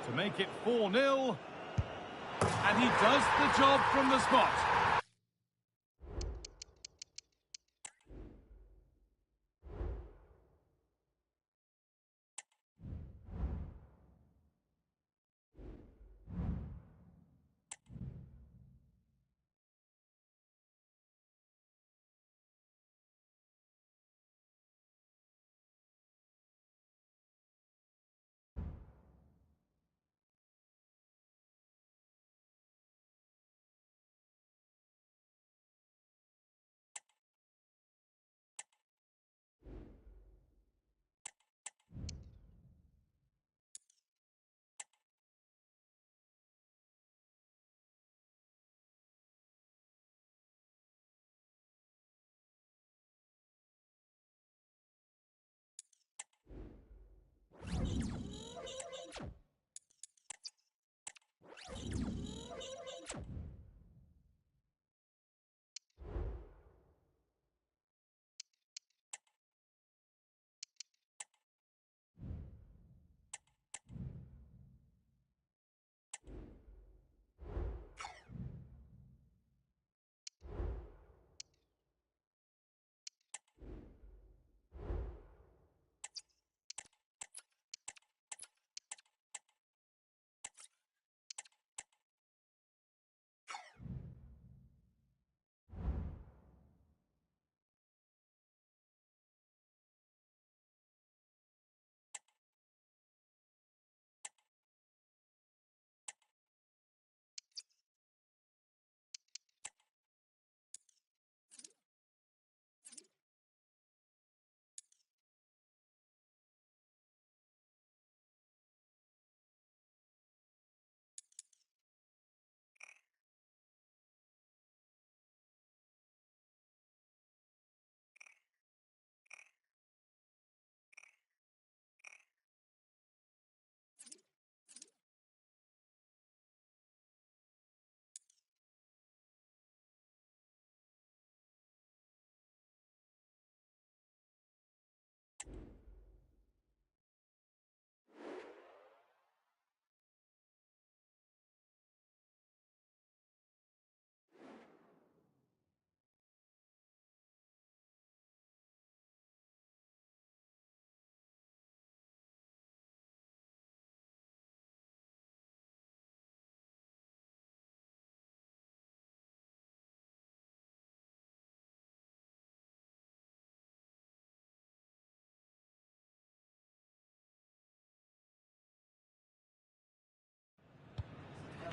To make it 4-0. And he does the job from the spot.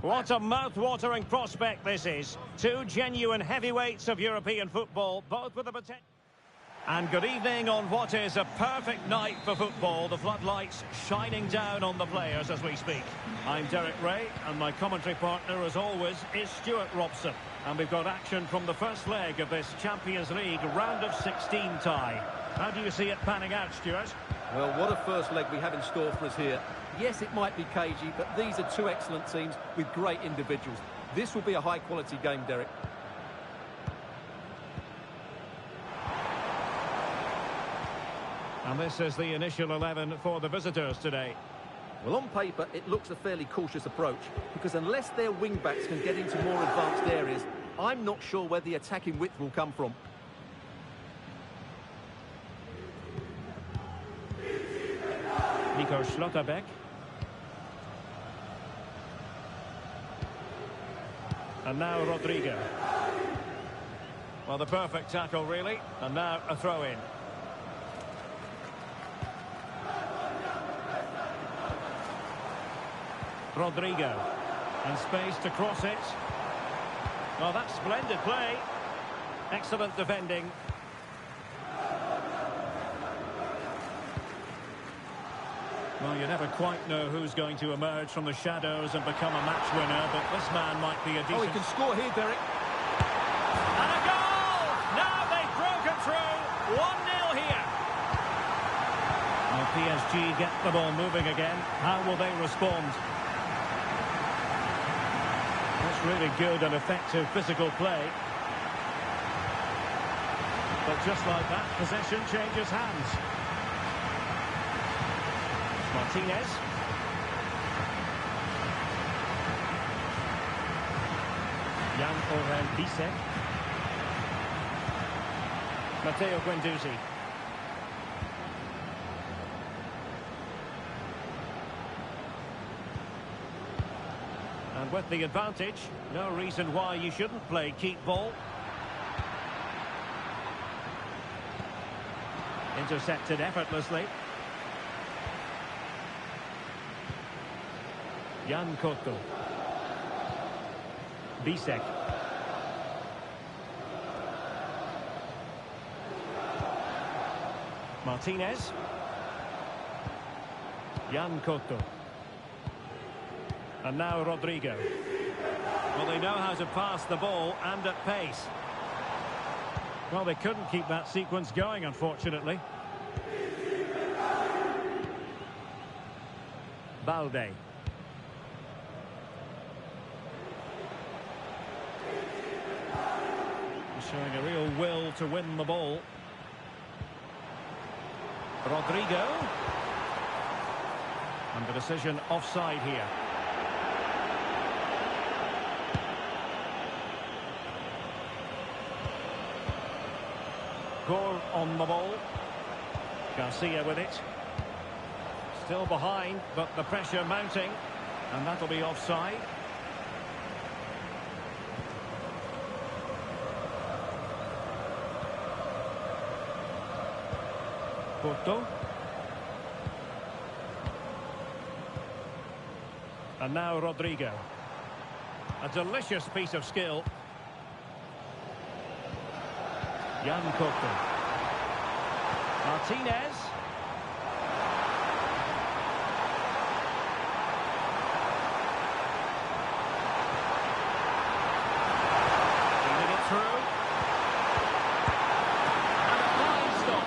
What a mouth-watering prospect this is. Two genuine heavyweights of European football, both with a potential. And good evening on what is a perfect night for football. The floodlights shining down on the players as we speak. I'm Derek Ray, and my commentary partner, as always, is Stuart Robson. And we've got action from the first leg of this Champions League round of 16 tie. How do you see it panning out, Stuart? Well, what a first leg we have in store for us here. Yes, it might be cagey, but these are two excellent teams with great individuals. This will be a high-quality game, Derek. And this is the initial 11 for the visitors today. Well, on paper, it looks a fairly cautious approach, because unless their wing-backs can get into more advanced areas, I'm not sure where the attacking width will come from. Nico Schlotterbeck. And now Rodrigo. Well, the perfect tackle, really. And now a throw-in. Rodrigo. And space to cross it. Well, that's splendid play. Excellent defending. Well, you never quite know who's going to emerge from the shadows and become a match winner, but this man might be a decent... Oh, he can score here, Derek. And a goal! Now they've broken through. 1-0 here. Now PSG get the ball moving again. How will they respond? That's really good and effective physical play. But just like that, possession changes hands. Martinez. Jan-Orel Bisek. Matteo Guendouzi. And with the advantage, no reason why you shouldn't play keep ball. Intercepted effortlessly. Jan Koto. Bisek. Martinez. Jan Koto. And now Rodrigo. Well, they know how to pass the ball and at pace. Well, they couldn't keep that sequence going, unfortunately. Balde. Showing a real will to win the ball. Rodrigo. And the decision offside here. Goal on the ball. Garcia with it. Still behind, but the pressure mounting. And that'll be offside. Porto. And now Rodrigo. A delicious piece of skill. Jan Koto. Martinez. Feeding it through. And a fine stop.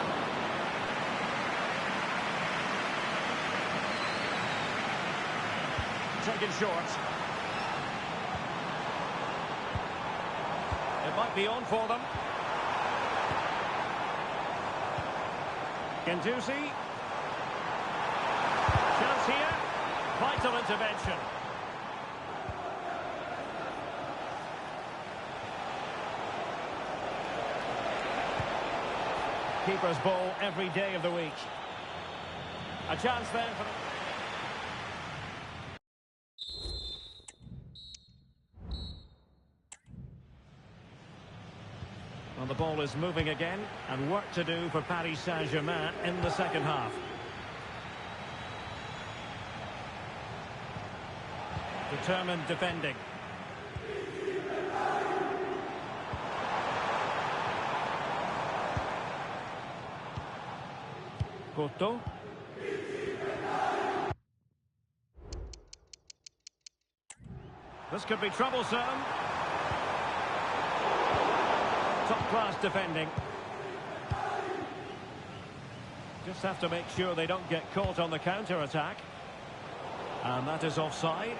Taken short. It might be on for them. Guendouzi. Chance here. Vital intervention. Keeper's ball every day of the week. A chance then for the... Well, the ball is moving again, and work to do for Paris Saint-Germain in the second half. Determined defending. Couto. This could be troublesome. Top-class defending. Just have to make sure they don't get caught on the counter-attack. And that is offside.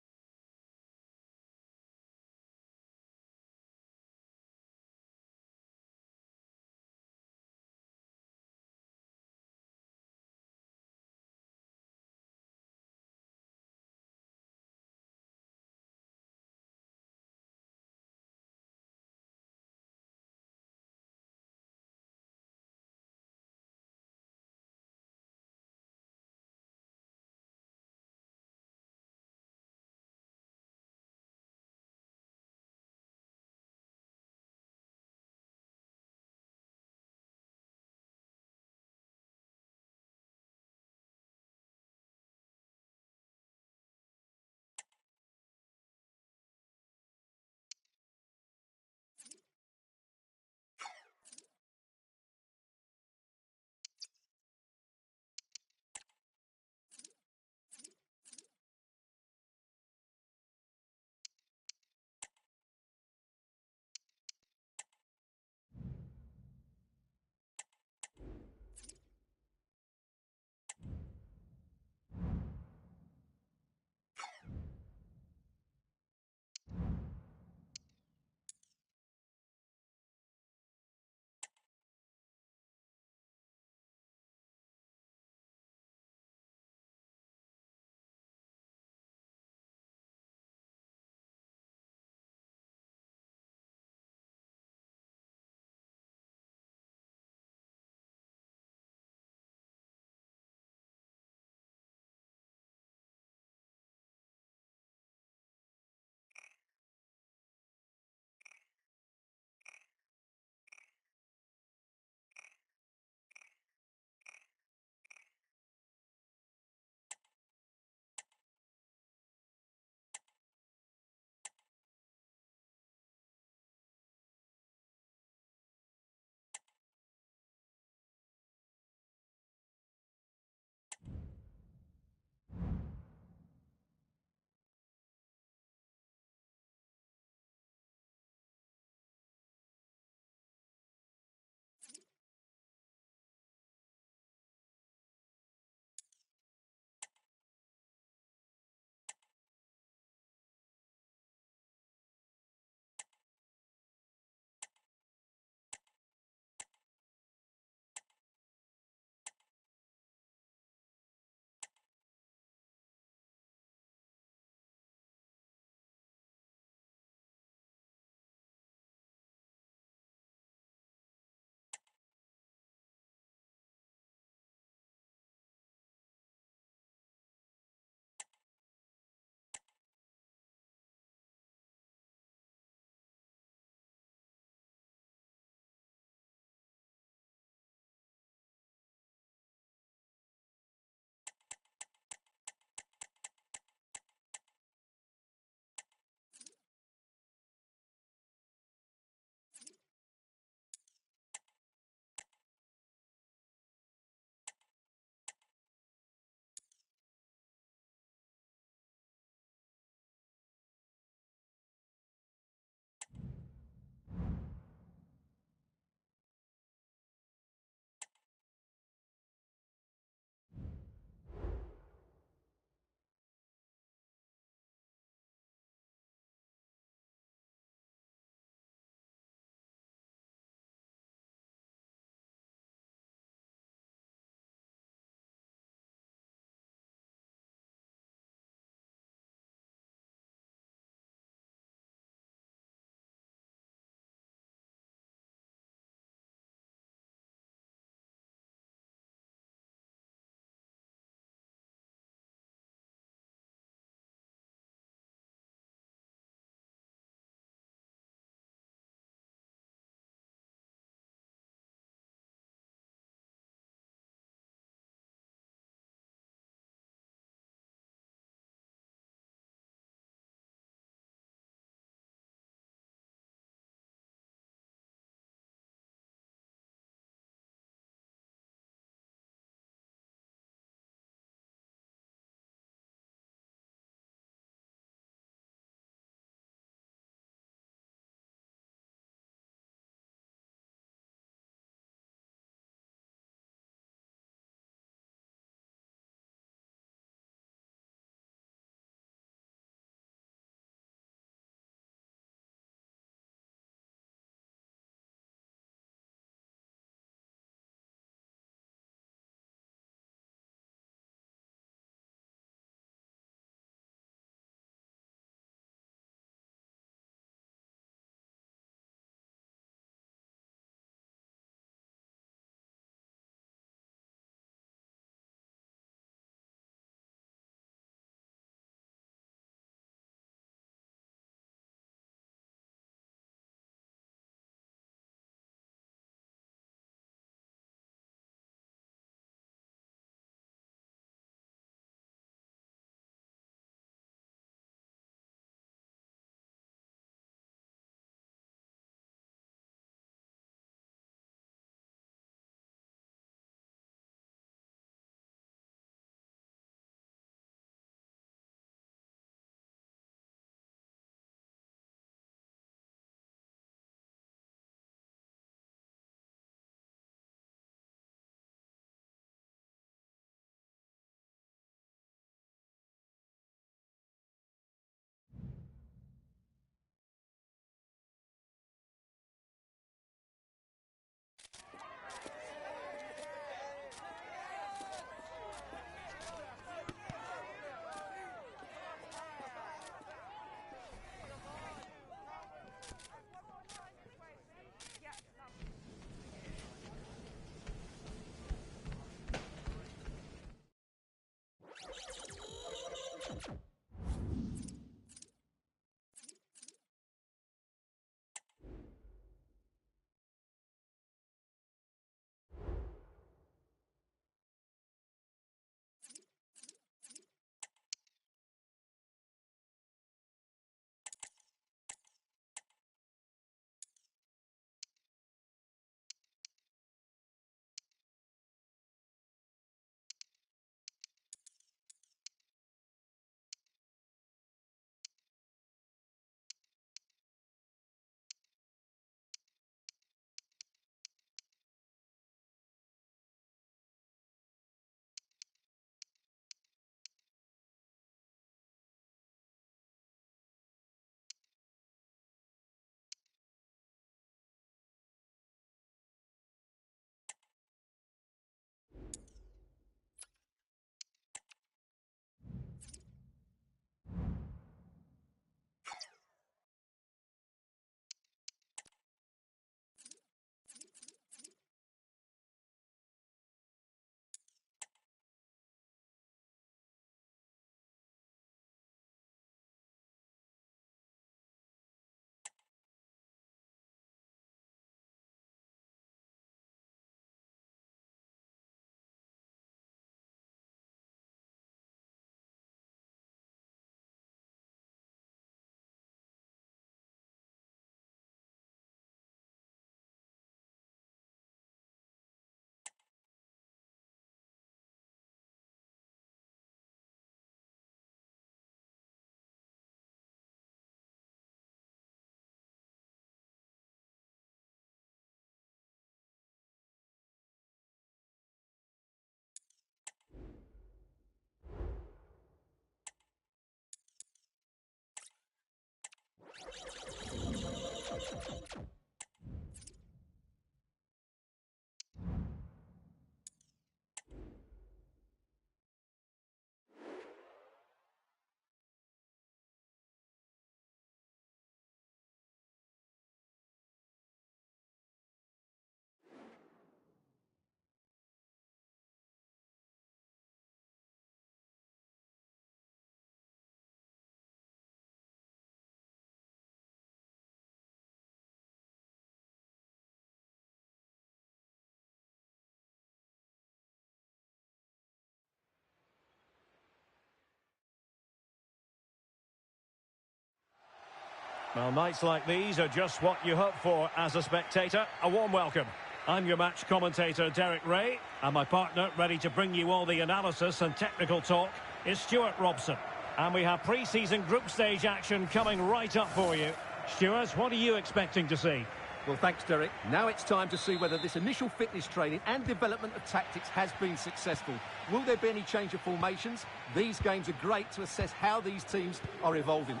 Well, nights like these are just what you hope for as a spectator. A warm welcome. I'm your match commentator, Derek Ray, and my partner, ready to bring you all the analysis and technical talk, is Stuart Robson. And we have pre-season group stage action coming right up for you. Stuart, what are you expecting to see? Well, thanks, Derek. Now it's time to see whether this initial fitness training and development of tactics has been successful. Will there be any change of formations? These games are great to assess how these teams are evolving.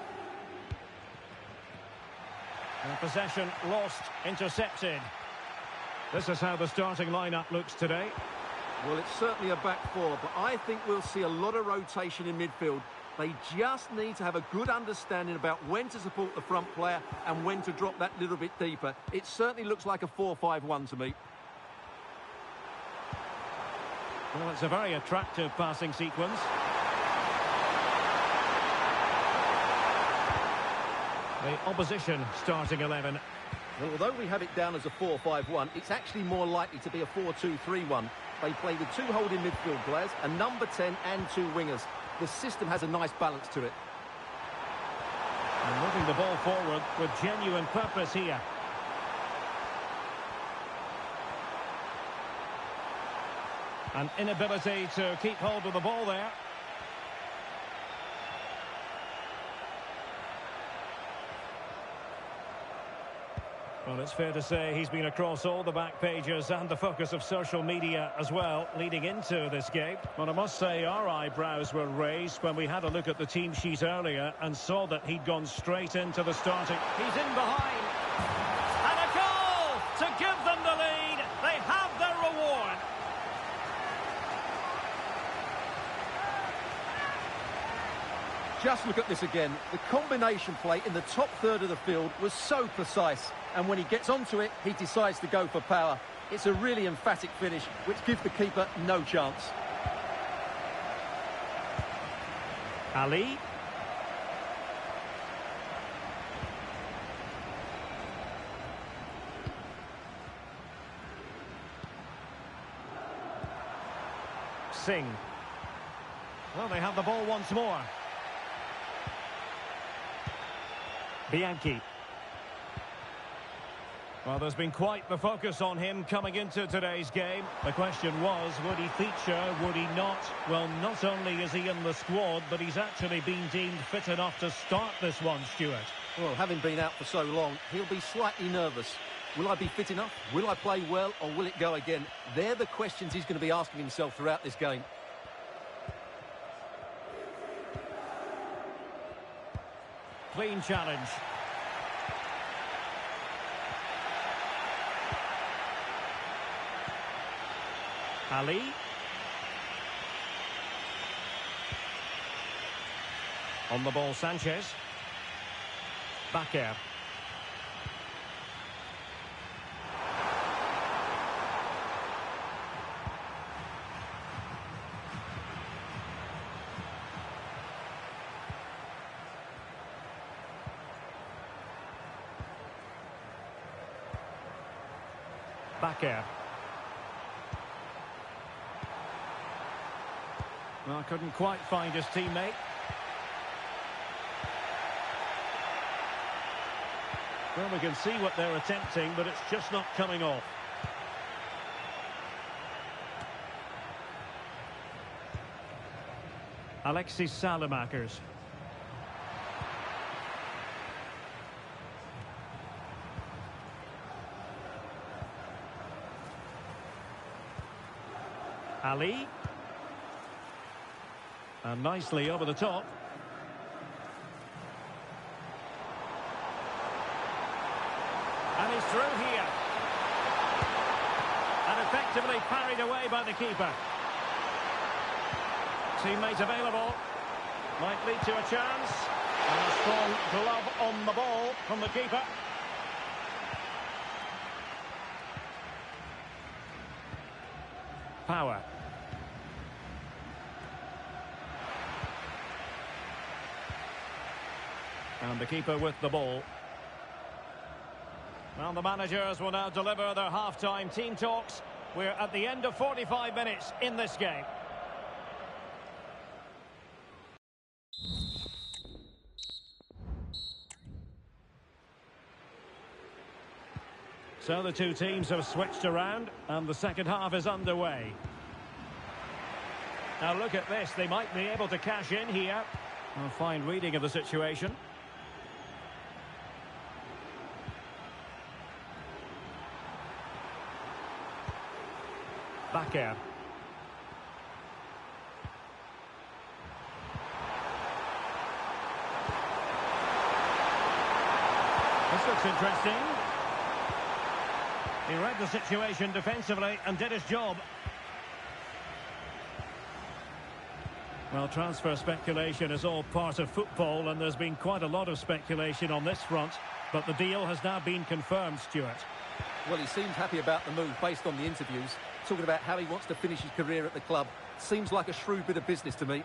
And possession lost, intercepted. This is how the starting lineup looks today. Well, it's certainly a back four, but I think we'll see a lot of rotation in midfield. They just need to have a good understanding about when to support the front player and when to drop that little bit deeper. It certainly looks like a 4-5-1 to me. Well, it's a very attractive passing sequence. The opposition starting 11. Well, although we have it down as a 4-5-1, it's actually more likely to be a 4-2-3-1. They play with two holding midfield players, a number 10 and two wingers. The system has a nice balance to it. And moving the ball forward with genuine purpose here. An inability to keep hold of the ball there. Well, it's fair to say he's been across all the back pages and the focus of social media as well, leading into this game. Well, I must say our eyebrows were raised when we had a look at the team sheet earlier and saw that he'd gone straight into the starting. He's in behind. And a goal to give them the lead. They have their reward. Just look at this again. The combination play in the top third of the field was so precise. And when he gets onto it, he decides to go for power. It's a really emphatic finish, which gives the keeper no chance. Ali. Singh. Well, they have the ball once more. Bianchi. Well, there's been quite the focus on him coming into today's game. The question was, would he feature, would he not? Well, not only is he in the squad, but he's actually been deemed fit enough to start this one, Stuart. Well, having been out for so long, he'll be slightly nervous. Will I be fit enough? Will I play well, or will it go again? They're the questions he's going to be asking himself throughout this game. Clean challenge. Ali. On the ball, Sanchez. Bakker. Bakker. Well, couldn't quite find his teammate. Well, we can see what they're attempting, but it's just not coming off. Alexis Salamakers. Ali. And nicely over the top. And he's through here. And effectively parried away by the keeper. Teammate available. Might lead to a chance. And a strong glove on the ball from the keeper. Power. And the keeper with the ball. Well, the managers will now deliver their half-time team talks. We're at the end of 45 minutes in this game. So the two teams have switched around and the second half is underway. Now look at this, they might be able to cash in here. A fine reading of the situation. Bakker. This looks interesting. He read the situation defensively and did his job. Well, transfer speculation is all part of football, and there's been quite a lot of speculation on this front. But the deal has now been confirmed, Stuart. Well, he seems happy about the move based on the interviews. Talking about how he wants to finish his career at the club. Seems like a shrewd bit of business to me.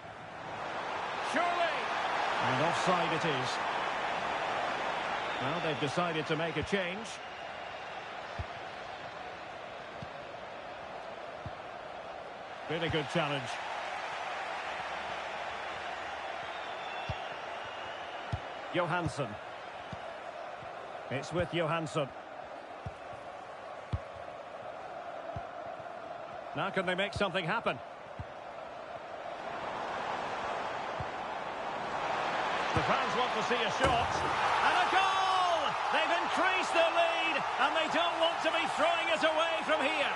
Surely! And offside it is. Well, they've decided to make a change. Really good challenge. Johansson. It's with Johansson. Now can they make something happen? The fans want to see a shot. And a goal! They've increased their lead, and they don't want to be throwing it away from here.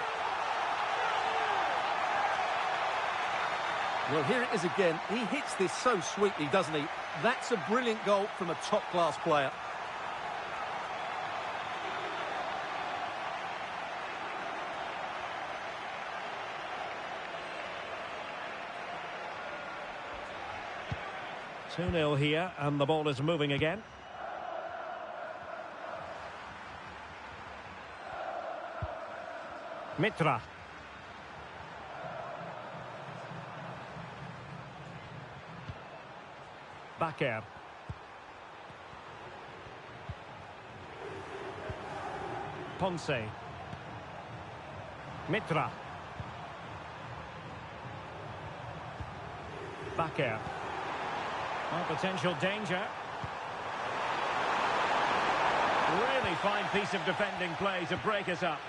Well, here it is again. He hits this so sweetly, doesn't he? That's a brilliant goal from a top-class player. Two 2-0 here, and the ball is moving again. Mitra. Bakker. Ponce. Mitra. Bakker. Oh, potential danger. Really fine piece of defending play to break us up.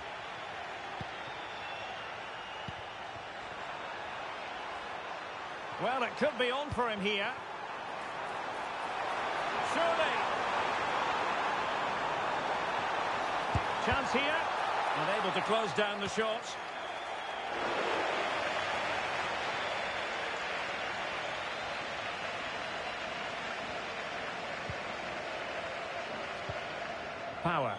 Well, it could be on for him here. Surely. Chance here. Unable to close down the shot. Power.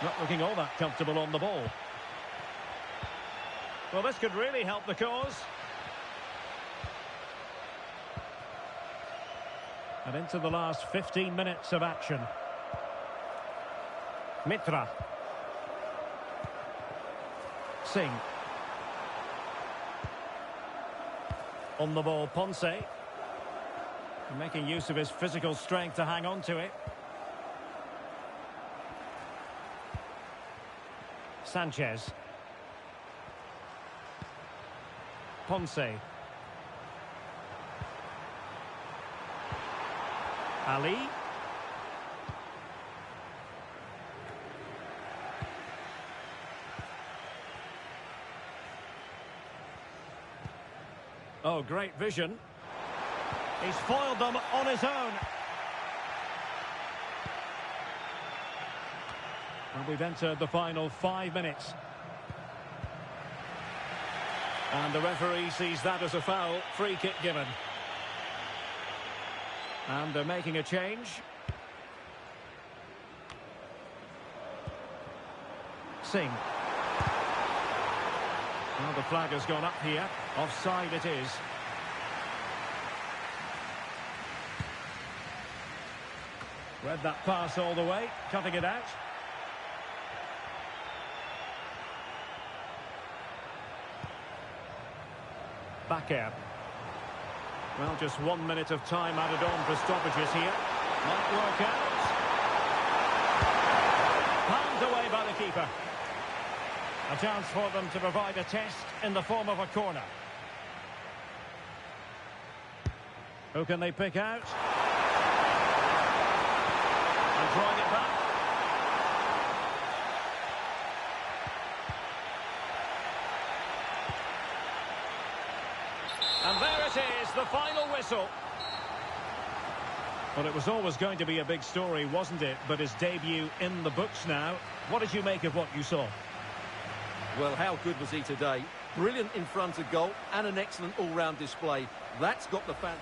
Not looking all that comfortable on the ball. Well, this could really help the cause. And into the last 15 minutes of action. Mitra. Singh. On the ball, Ponce. Making use of his physical strength to hang on to it. Sanchez. Ponce. Ali. Oh, great vision. He's foiled them on his own. And we've entered the final 5 minutes. And the referee sees that as a foul. Free kick given. And they're making a change. Singh. Well, the flag has gone up here. Offside it is. Read that pass all the way. Cutting it out. Bakker. Well, just 1 minute of time added on for stoppages here. Might work out. Palmed away by the keeper. A chance for them to provide a test in the form of a corner. Who can they pick out? And drawing it back. And there it is, the final whistle. Well, it was always going to be a big story, wasn't it? But his debut in the books now. What did you make of what you saw? Well, how good was he today? Brilliant in front of goal and an excellent all-round display. That's got the fan...